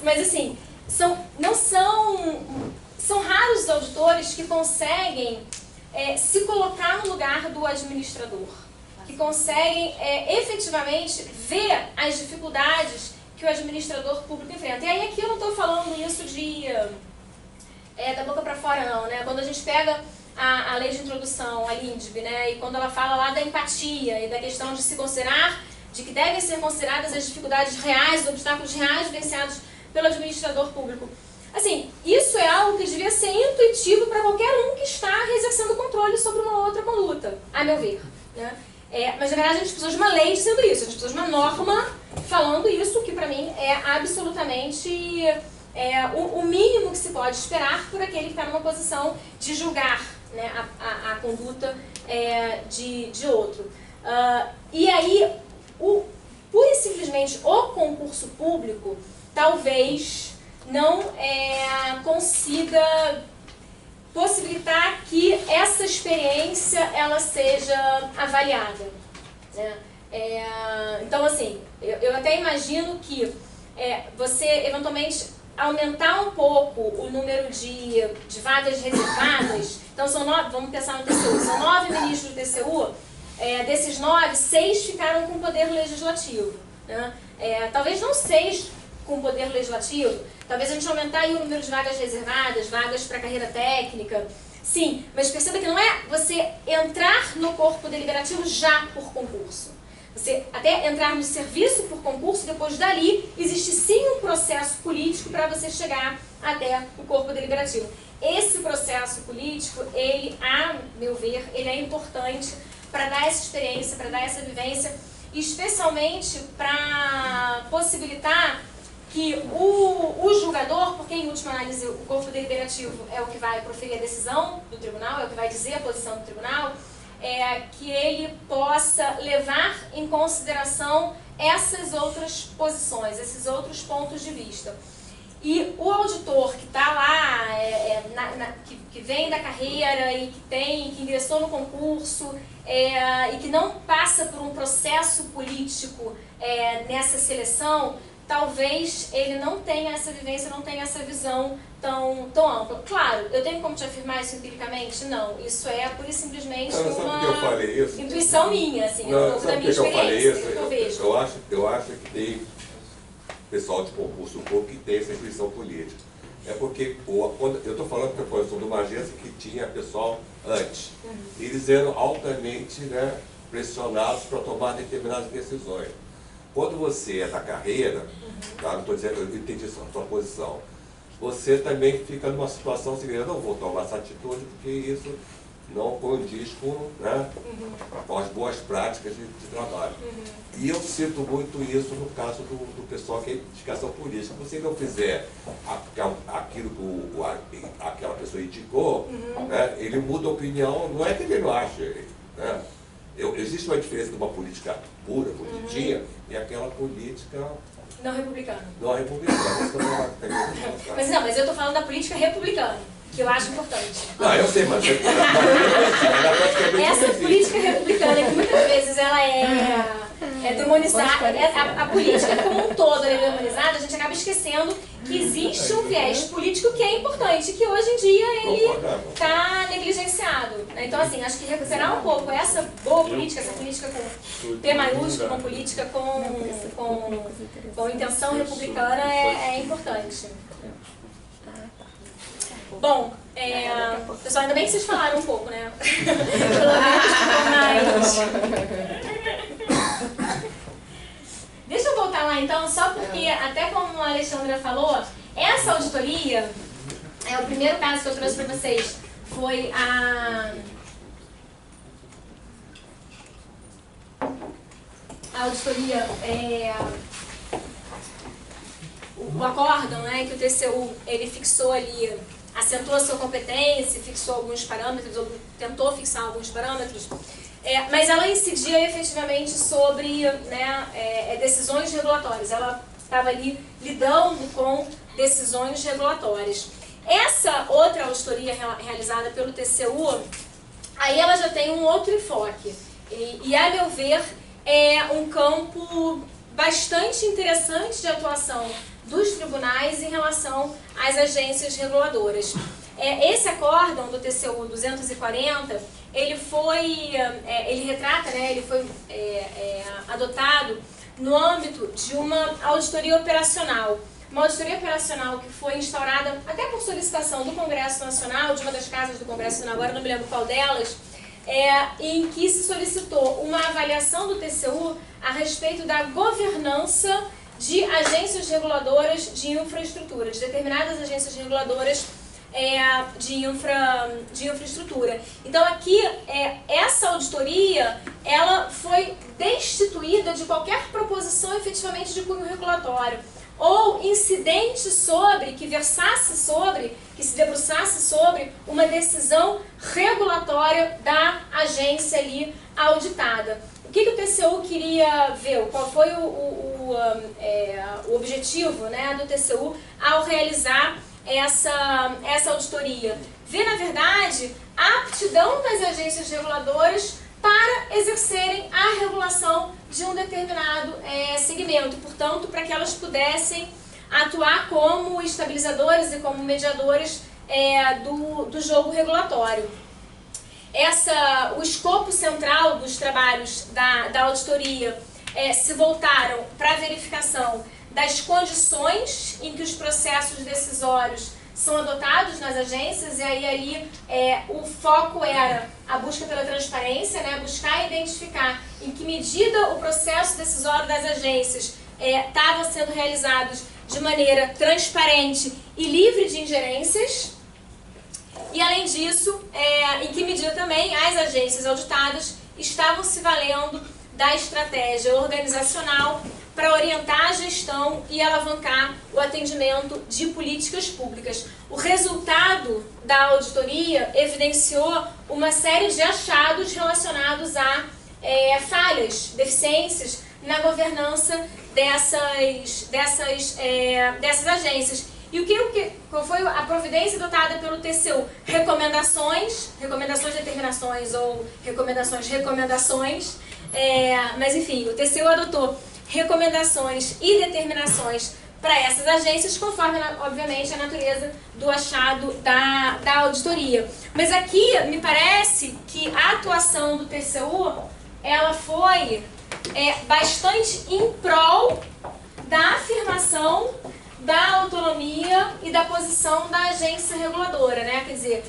Mas assim, são raros os auditores que conseguem se colocar no lugar do administrador, que conseguem efetivamente ver as dificuldades que o administrador público enfrenta. E aí aqui eu não estou falando isso da boca para fora não, né? Quando a gente pega a lei de introdução, a LINDB, né? E quando ela fala lá da empatia e da questão de se considerar, de que devem ser consideradas as dificuldades reais, os obstáculos reais vivenciados pelo administrador público. Assim, isso é algo que devia ser intuitivo para qualquer um que está exercendo controle sobre uma outra conduta, a meu ver, né? Mas na verdade a gente precisa de uma lei dizendo isso, a gente precisa de uma norma falando isso, que para mim é absolutamente o mínimo que se pode esperar por aquele que está numa posição de julgar, né, a conduta de outro. E aí, pura e simplesmente o concurso público talvez não consiga possibilitar que essa experiência ela seja avaliada, né? Então, assim, eu até imagino que você, eventualmente, aumentar um pouco o número de vagas reservadas. Então, vamos pensar no TCU, são 9 ministros do TCU, desses 9, 6 ficaram com poder legislativo, né? Talvez não 6 com poder legislativo, talvez a gente aumentar aí o número de vagas reservadas, vagas para carreira técnica, sim, mas perceba que não é você entrar no corpo deliberativo já por concurso. Você até entrar no serviço por concurso, depois dali existe sim um processo político para você chegar até o corpo deliberativo. Esse processo político, ele, a meu ver, ele é importante para dar essa experiência, para dar essa vivência, especialmente para possibilitar que o julgador, porque em última análise o corpo deliberativo é o que vai proferir a decisão do tribunal, é o que vai dizer a posição do tribunal, que ele possa levar em consideração essas outras posições, esses outros pontos de vista. E o auditor que está lá, que vem da carreira e que ingressou no concurso e que não passa por um processo político nessa seleção, talvez ele não tenha essa vivência, não tenha essa visão tão ampla. Claro, eu tenho como te afirmar isso empiricamente? Não. Isso é pura e simplesmente uma intuição minha, assim, da minha experiência, do que eu vejo. Eu acho que tem pessoal de concurso público que tem essa intuição política. É porque, eu estou falando que eu sou de uma agência que tinha pessoal antes. Eles eram altamente, né, pressionados para tomar determinadas decisões. Quando você é da carreira, tá? Não estou dizendo, eu entendi a sua posição, você também fica numa situação seguinte, eu não vou tomar essa atitude porque isso não condiz com, né, com as boas práticas de trabalho. E eu sinto muito isso no caso do pessoal que é indicação política. Se você não fizer aquilo que aquela pessoa indicou, né, ele muda a opinião, não é que ele não acha, né? Existe uma diferença de uma política pura, bonitinha, e aquela política não republicana. Não republicana. Mas eu estou falando da política republicana, que eu acho importante. Não, eu sei, mas essa política republicana, que muitas vezes ela é demonizada, a política como um todo é demonizada, a gente acaba esquecendo que existe um viés político que é importante, que hoje em dia ele está negligenciado. Então, assim, acho que recuperar um pouco essa boa política, essa política com P maiúsculo, uma política com intenção republicana é importante. Bom, pessoal, ainda bem que vocês falaram um pouco, né? Pelo menos ficou mais... Deixa eu voltar lá então, só porque, até como a Alexandra falou, essa auditoria, o primeiro caso que eu trouxe para vocês foi a auditoria, o acórdão, né, que o TCU ele fixou ali, assentou a sua competência, fixou alguns parâmetros, ou tentou fixar alguns parâmetros, mas ela incidia efetivamente sobre, né, decisões regulatórias. Ela estava ali lidando com decisões regulatórias. Essa outra auditoria realizada pelo TCU, aí ela já tem um outro enfoque. E a meu ver, é um campo bastante interessante de atuação dos tribunais em relação às agências reguladoras. Esse acórdão do TCU 240, ele retrata, né, ele foi adotado no âmbito de uma auditoria operacional. Uma auditoria operacional que foi instaurada até por solicitação do Congresso Nacional, de uma das casas do Congresso Nacional, agora não me lembro qual delas, em que se solicitou uma avaliação do TCU a respeito da governança de agências reguladoras de infraestrutura, de determinadas agências reguladoras de infraestrutura. Então aqui, essa auditoria, ela foi destituída de qualquer proposição efetivamente de cunho regulatório, ou incidente sobre, que versasse sobre, que se debruçasse sobre uma decisão regulatória da agência ali auditada. O que o TCU queria ver? Qual foi o objetivo, né, do TCU ao realizar essa auditoria? Ver, na verdade, a aptidão das agências reguladoras para exercerem a regulação de um determinado segmento. Portanto, para que elas pudessem atuar como estabilizadores e como mediadores do jogo regulatório. O escopo central dos trabalhos da auditoria se voltaram para a verificação das condições em que os processos decisórios são adotados nas agências, e aí ali o foco era a busca pela transparência, né, buscar identificar em que medida o processo decisório das agências estava sendo realizado de maneira transparente e livre de ingerências, e além disso, em que medida também as agências auditadas estavam se valendo da estratégia organizacional para orientar a gestão e alavancar o atendimento de políticas públicas. O resultado da auditoria evidenciou uma série de achados relacionados a falhas, deficiências na governança dessas agências. E qual foi a providência adotada pelo TCU? Recomendações, determinações ou recomendações, mas enfim, o TCU adotou recomendações e determinações para essas agências, conforme, obviamente, a natureza do achado da auditoria. Mas aqui, me parece que a atuação do TCU, ela foi bastante em prol da afirmação da autonomia e da posição da agência reguladora, né? Quer dizer,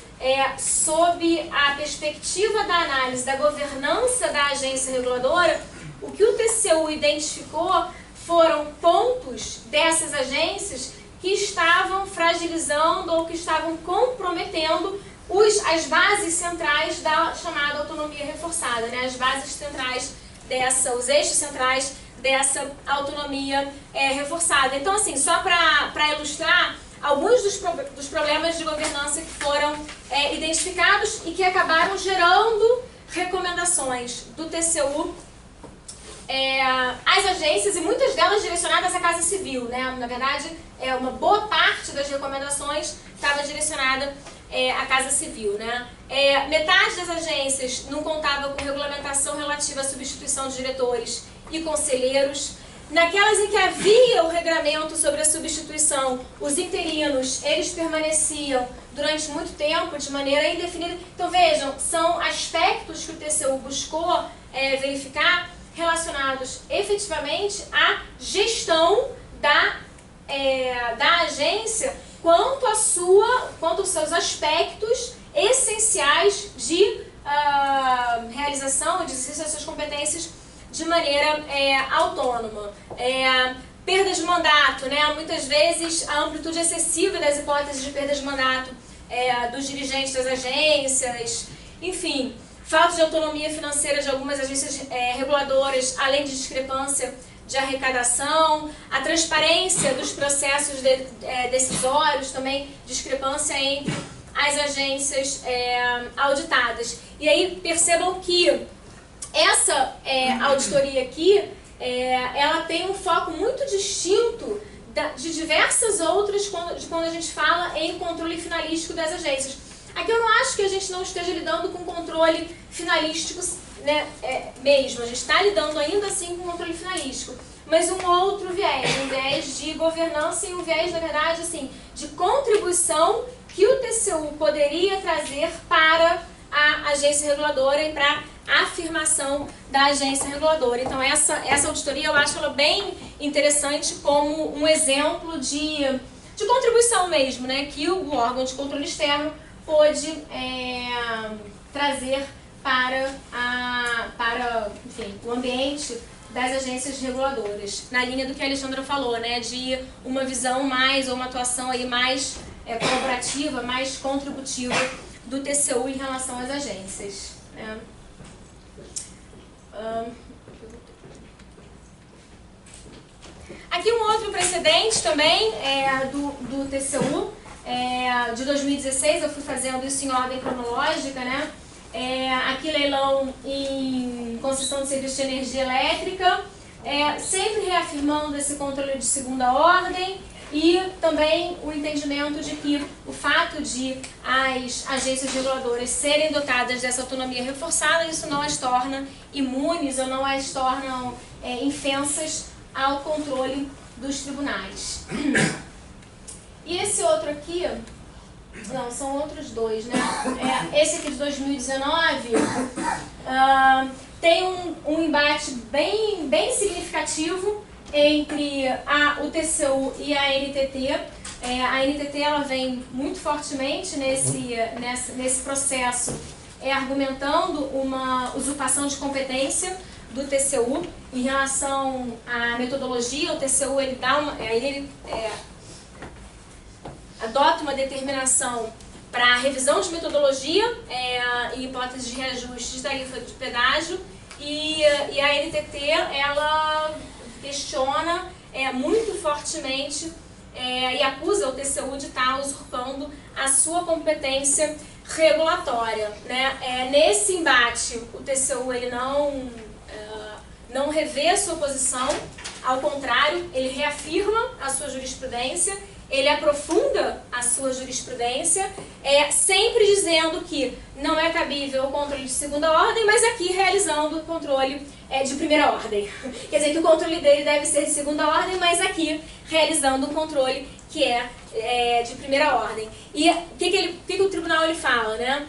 sob a perspectiva da análise da governança da agência reguladora, o que o TCU identificou foram pontos dessas agências que estavam fragilizando ou que estavam comprometendo as bases centrais da chamada autonomia reforçada, né? As bases centrais os eixos centrais dessa autonomia reforçada. Então, assim, só para ilustrar alguns dos problemas de governança que foram identificados e que acabaram gerando recomendações do TCU às agências, e muitas delas direcionadas à Casa Civil, né? Na verdade, uma boa parte das recomendações estava direcionada à Casa Civil, né? Metade das agências não contava com regulamentação relativa à substituição de diretores e conselheiros. Naquelas em que havia o regramento sobre a substituição, os interinos, eles permaneciam durante muito tempo, de maneira indefinida. Então, vejam, são aspectos que o TCU buscou verificar relacionados efetivamente à gestão da agência quanto aos seus aspectos essenciais de realização, de exercício das suas competências de maneira autônoma. Perda de mandato, né? Muitas vezes a amplitude excessiva das hipóteses de perda de mandato dos dirigentes das agências, enfim, falta de autonomia financeira de algumas agências reguladoras, além de discrepância de arrecadação, a transparência dos processos decisórios, também discrepância entre as agências auditadas. E aí percebam que essa auditoria aqui, ela tem um foco muito distinto de diversas outras quando a gente fala em controle finalístico das agências. Aqui eu não acho que a gente não esteja lidando com controle finalístico, né, mesmo. A gente está lidando ainda assim com controle finalístico, mas um outro viés, um viés de governança e um viés, na verdade, assim, de contribuição que o TCU poderia trazer para a agência reguladora e para a afirmação da agência reguladora. Então essa auditoria eu acho ela bem interessante como um exemplo de contribuição mesmo, né, que o órgão de controle externo pôde trazer para enfim, o ambiente das agências reguladoras, na linha do que a Alexandra falou, né, de uma visão mais, ou uma atuação aí mais colaborativa, mais contributiva do TCU em relação às agências, né. Aqui um outro precedente também do TCU, de 2016, eu fui fazendo isso em ordem cronológica, né? Aqui leilão em concessão de serviço de energia elétrica, sempre reafirmando esse controle de segunda ordem e também o entendimento de que o fato de as agências reguladoras serem dotadas dessa autonomia reforçada, isso não as torna imunes ou não as tornam infensas ao controle dos tribunais. E esse outro aqui, não, são outros dois, né? Esse aqui de 2019 tem um embate bem significativo entre o TCU e a NTT. A NTT ela vem muito fortemente nesse processo, argumentando uma usurpação de competência do TCU em relação à metodologia. O TCU ele adota uma determinação para revisão de metodologia e hipótese de reajuste de tarifa de pedágio, e a NTT ela questiona muito fortemente e acusa o TCU de estar usurpando a sua competência regulatória, né? Nesse embate, o TCU ele não revê a sua posição, ao contrário, ele reafirma a sua jurisprudência, ele aprofunda a sua jurisprudência, sempre dizendo que não é cabível o controle de segunda ordem, mas aqui realizando o controle de primeira ordem. Quer dizer que o controle dele deve ser de segunda ordem, mas aqui realizando um controle que é de primeira ordem. E o que o tribunal ele fala, né?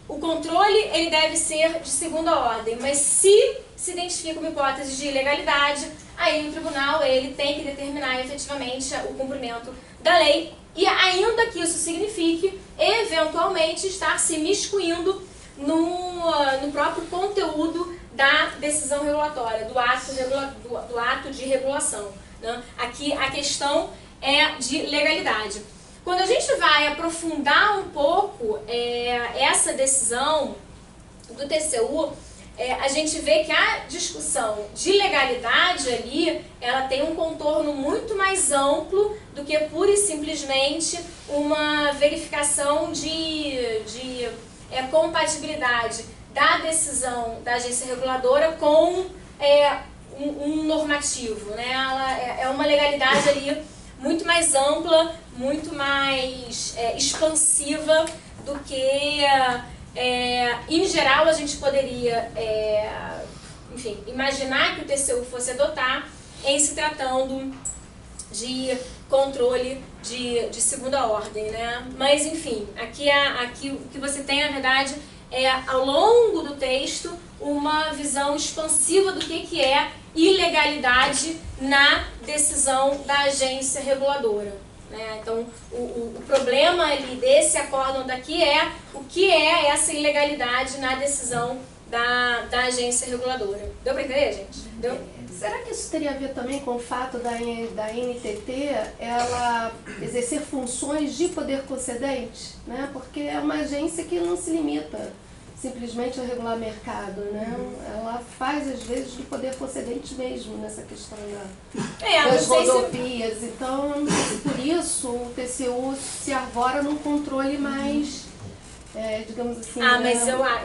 O controle ele deve ser de segunda ordem, mas se identifica uma hipótese de ilegalidade, aí o tribunal ele tem que determinar efetivamente o cumprimento da lei, e ainda que isso signifique eventualmente estar se miscuindo no próprio conteúdo da decisão regulatória, do ato de regulação, né? Aqui a questão é de legalidade. Quando a gente vai aprofundar um pouco essa decisão do TCU, a gente vê que a discussão de legalidade ali, ela tem um contorno muito mais amplo do que pura e simplesmente uma verificação de compatibilidade da decisão da agência reguladora com um normativo, né? Ela é uma legalidade ali muito mais ampla, muito mais expansiva do que... em geral, a gente poderia enfim, imaginar que o TCU fosse adotar em se tratando de controle de segunda ordem, né? Mas, enfim, aqui o que você tem, na verdade, ao longo do texto, uma visão expansiva do que é ilegalidade na decisão da agência reguladora. Então, o problema ali desse acórdão daqui é o que é essa ilegalidade na decisão da agência reguladora. Deu para entender, gente? Deu? Será que isso teria a ver também com o fato da NTT ela exercer funções de poder concedente? Né? Porque é uma agência que não se limita simplesmente a regular mercado, né? Ela faz, às vezes, do poder concedente mesmo nessa questão das rodovias. Então, por isso, o TCU se arvora num controle mais, digamos assim,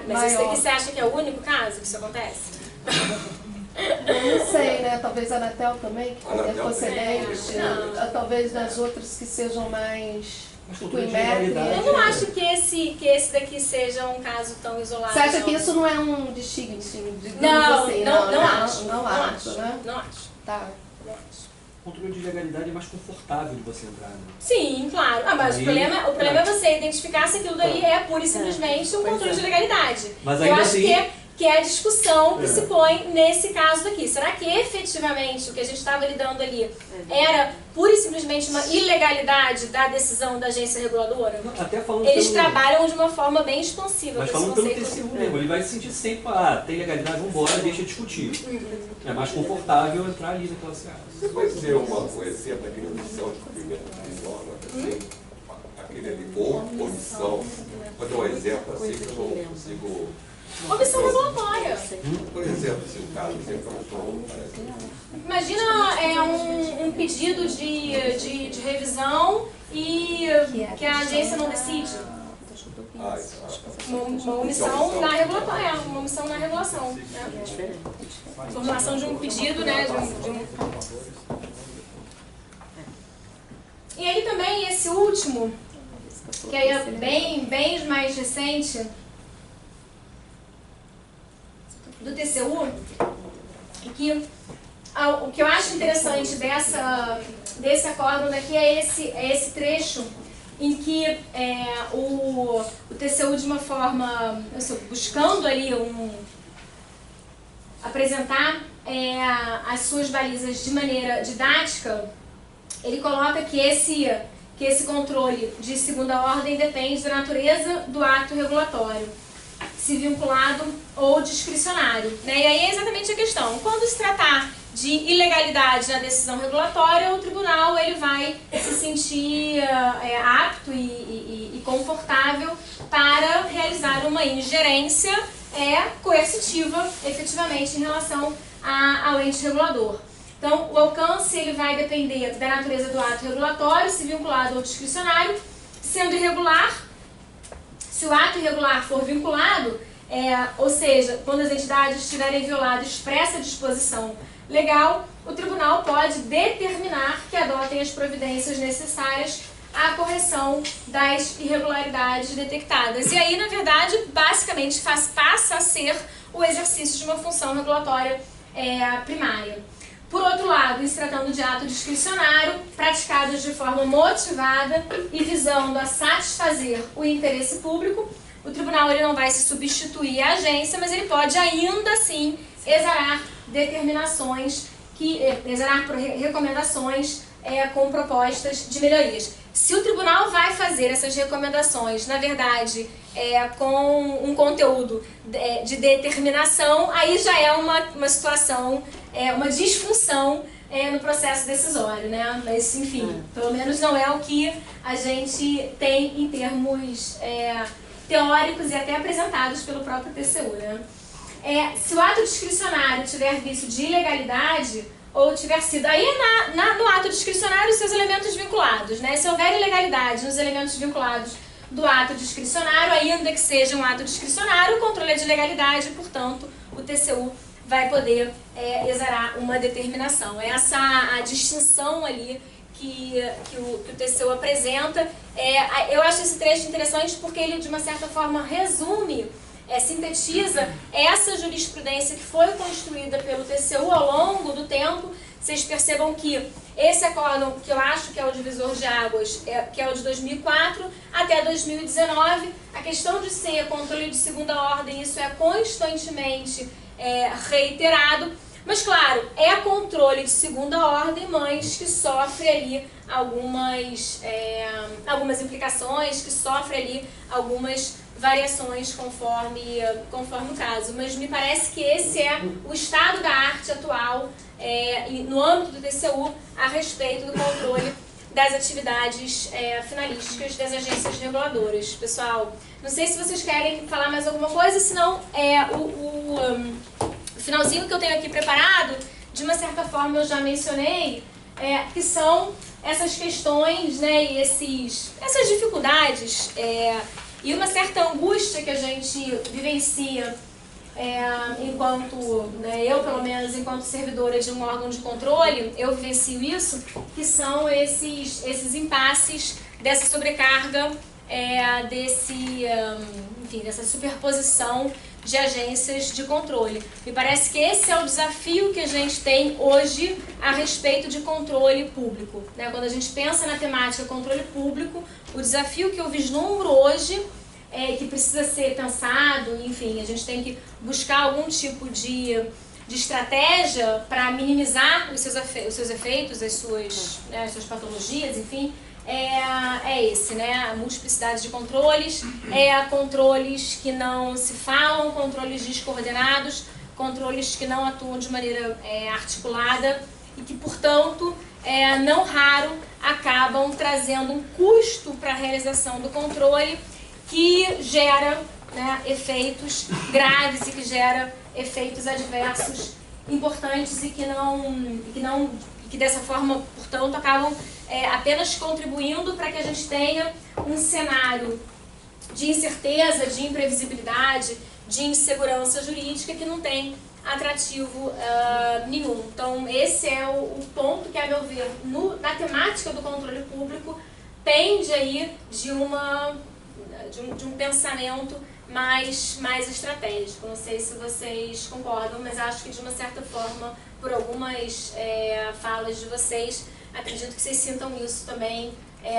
mas esse daqui você acha que é o único caso que isso acontece? Eu não sei, né? Talvez a Anatel também, que poder concedente, talvez das outras que sejam mais... Eu não acho que esse daqui seja um caso tão isolado. Você acha que isso não é um distingue? Não, assim, não acho. Não acho, né? Não acho. Tá. Não acho. O controle de legalidade é mais confortável de você entrar, né? Sim, claro. Mas o problema é você identificar se aquilo dali é pura e simplesmente um controle de legalidade. Mas eu acho que é a discussão que se põe nesse caso daqui. Será que efetivamente o que a gente estava lidando ali era pura e simplesmente uma ilegalidade da decisão da agência reguladora? Até falando Eles trabalham de uma forma bem expansiva. Mas falando pelo TCU mesmo, ele vai se sentir sempre, tem legalidade, vamos embora, deixa eu discutir. É mais confortável entrar ali naquela seara. Você pode dizer um exemplo daquele omissão de cumprimento de norma, assim, aquele ali, ou omissão, vou dar um exemplo assim que eu não consigo... Omissão regulatória. Por exemplo, se o caso parece. Imagina um pedido de revisão e que a agência não decide. Uma omissão na regulatória, uma omissão na regulação. Né? Formulação de um pedido, né? E aí também esse último, que aí é bem mais recente, do TCU, o que eu acho interessante desse acórdão daqui é esse trecho em que o TCU, de uma forma, buscando ali apresentar as suas balizas de maneira didática, ele coloca que esse controle de segunda ordem depende da natureza do ato regulatório, se vinculado ou discricionário. Né? E aí é exatamente a questão. Quando se tratar de ilegalidade na decisão regulatória, o tribunal ele vai se sentir apto e confortável para realizar uma ingerência coercitiva, efetivamente, em relação ao ente regulador. Então, o alcance ele vai depender da natureza do ato regulatório, se vinculado ou discricionário, sendo irregular. Se o ato irregular for vinculado, ou seja, quando as entidades tiverem violado expressa disposição legal, o tribunal pode determinar que adotem as providências necessárias à correção das irregularidades detectadas. E aí, na verdade, basicamente passa a ser o exercício de uma função regulatória primária. Por outro lado, em se tratando de ato discricionário, praticados de forma motivada e visando a satisfazer o interesse público, o tribunal ele não vai se substituir à agência, mas ele pode ainda assim exarar recomendações com propostas de melhorias. Se o tribunal vai fazer essas recomendações, na verdade, com um conteúdo de determinação, aí já é uma situação, uma disfunção no processo decisório, né? Mas, enfim, pelo menos não é o que a gente tem em termos teóricos e até apresentados pelo próprio TCU, né? Se o ato discricionário tiver vício de ilegalidade ou tiver sido... Aí no ato discricionário os seus elementos vinculados, né? Se houver ilegalidade nos elementos vinculados do ato discricionário, ainda que seja um ato discricionário, o controle é de legalidade, portanto, o TCU vai poder exarar uma determinação. Essa a distinção ali que o TCU apresenta. Eu acho esse trecho interessante porque ele, de uma certa forma, resume, sintetiza essa jurisprudência que foi construída pelo TCU ao longo do tempo. Vocês percebam que esse acórdão, que eu acho que é o divisor de águas, que é o de 2004 até 2019, a questão de ser controle de segunda ordem, isso é constantemente reiterado, mas claro, é controle de segunda ordem, mas que sofre ali algumas implicações, que sofre ali algumas variações conforme o caso. Mas me parece que esse é o estado da arte atual no âmbito do TCU a respeito do controle das atividades finalísticas das agências reguladoras. Pessoal, não sei se vocês querem falar mais alguma coisa, senão o finalzinho que eu tenho aqui preparado, de uma certa forma eu já mencionei, que são essas questões, né, e essas dificuldades e uma certa angústia que a gente vivencia enquanto, né, eu pelo menos enquanto servidora de um órgão de controle, eu vivencio isso, que são esses impasses dessa sobrecarga, dessa superposição de agências de controle. Me parece que esse é o desafio que a gente tem hoje a respeito de controle público, né? Quando a gente pensa na temática controle público, o desafio que eu vislumbro hoje que precisa ser pensado, enfim, a gente tem que buscar algum tipo de estratégia para minimizar os seus efeitos, as suas patologias, enfim, esse, né? A multiplicidade de controles, controles que não se falam, controles descoordenados, controles que não atuam de maneira articulada e que, portanto, não raro acabam trazendo um custo para a realização do controle que gera, né, efeitos graves e que gera efeitos adversos importantes e que dessa forma, portanto, acabam apenas contribuindo para que a gente tenha um cenário de incerteza, de imprevisibilidade, de insegurança jurídica que não tem atrativo nenhum. Então, esse é o ponto que, a meu ver, na temática do controle público, pende aí de um pensamento mais estratégico. Não sei se vocês concordam, mas acho que de uma certa forma, por algumas falas de vocês, acredito que vocês sintam isso também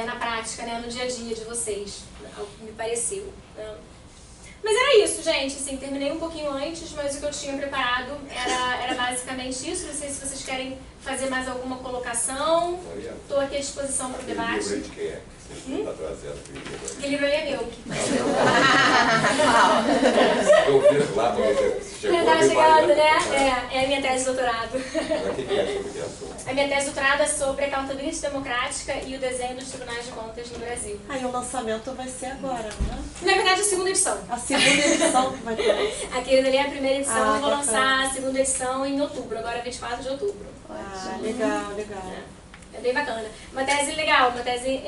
na prática, né, no dia a dia de vocês, ao que me pareceu, né? Mas era isso, gente, assim, terminei um pouquinho antes, mas o que eu tinha preparado era basicamente isso. Não sei se vocês querem fazer mais alguma colocação. Estou aqui à disposição para o debate. Livro de quem é? Você está trazendo Que livro é meu? Eu vi lá, você chegou Estava chegando, né? É a minha tese de doutorado. Mas o que é sobre que assunto? A minha tese de doutorado é sobre a accountability democrática e o desenho dos tribunais de contas no Brasil. Aí o lançamento vai ser agora, né? Na verdade, a segunda edição. A segunda edição que vai ter. Aquele dali é a primeira edição, eu vou bacana. lançar a segunda edição em outubro, agora 24 de outubro. Legal, legal. É bem bacana. Uma tese legal, uma tese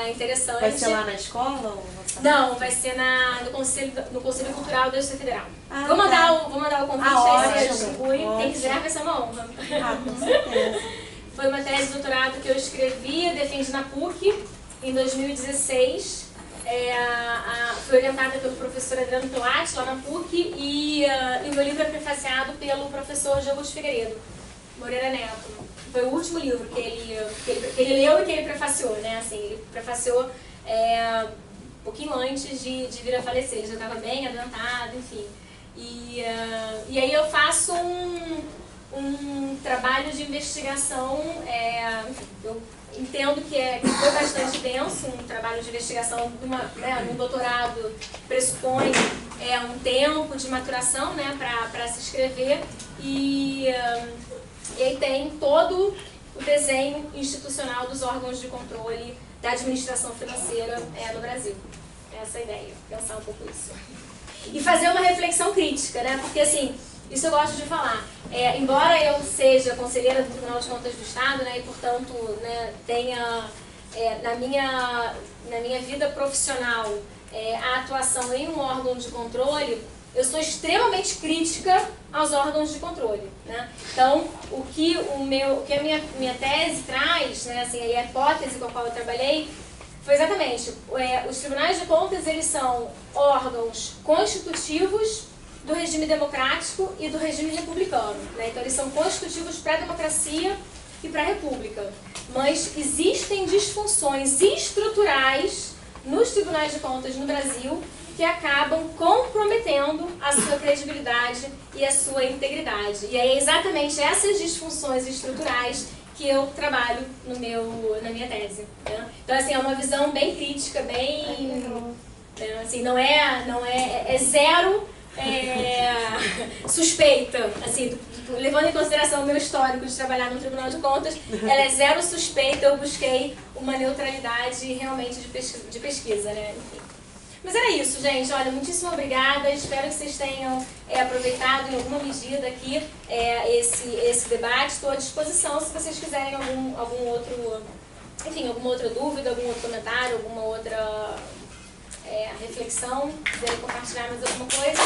interessante. Vai ser lá na escola? Ou Não, vai ser no Conselho Cultural da Justiça Federal. Vou mandar o convite, aí você ótimo, distribui. Quem ótimo. quiser vai ser uma honra. com certeza. Foi uma tese de doutorado que eu escrevi, defendi na PUC em 2016. Foi orientada pelo professor Adriano Pilati, lá na PUC, e o meu livro é prefaciado pelo professor Augusto Figueiredo Moreira Neto. Foi o último livro que ele leu e que ele prefaciou, né? Assim, ele prefaciou um pouquinho antes de vir a falecer. Ele já estava bem adiantado, enfim. E aí eu faço um trabalho de investigação, enfim, eu entendo que foi bastante denso, um trabalho de investigação num doutorado pressupõe um tempo de maturação, né, para se escrever, e aí tem todo o desenho institucional dos órgãos de controle da administração financeira no Brasil. Essa é a ideia, pensar um pouco isso. E fazer uma reflexão crítica, né, porque assim, isso eu gosto de falar. Embora eu seja conselheira do Tribunal de Contas do Estado, né, e portanto, né, tenha na minha vida profissional a atuação em um órgão de controle, eu sou extremamente crítica aos órgãos de controle, né? Então, o que a minha tese traz, né, assim, a hipótese com a qual eu trabalhei, foi exatamente, os tribunais de contas, eles são órgãos constitutivos do regime democrático e do regime republicano, né? Então, eles são constitutivos para a democracia e para a república. Mas existem disfunções estruturais nos tribunais de contas no Brasil que acabam comprometendo a sua credibilidade e a sua integridade. E é exatamente essas disfunções estruturais que eu trabalho na minha tese, né? Então, assim, é uma visão bem crítica, bem Assim, não é zero suspeita, assim, levando em consideração o meu histórico de trabalhar no Tribunal de Contas, ela é zero suspeita, eu busquei uma neutralidade realmente de pesquisa, né? Enfim. Mas era isso, gente. Olha, muitíssimo obrigada. Espero que vocês tenham aproveitado em alguma medida aqui esse debate. Estou à disposição se vocês quiserem algum outro, enfim, alguma outra dúvida, algum outro comentário, alguma outra reflexão, quiserem compartilhar mais alguma coisa.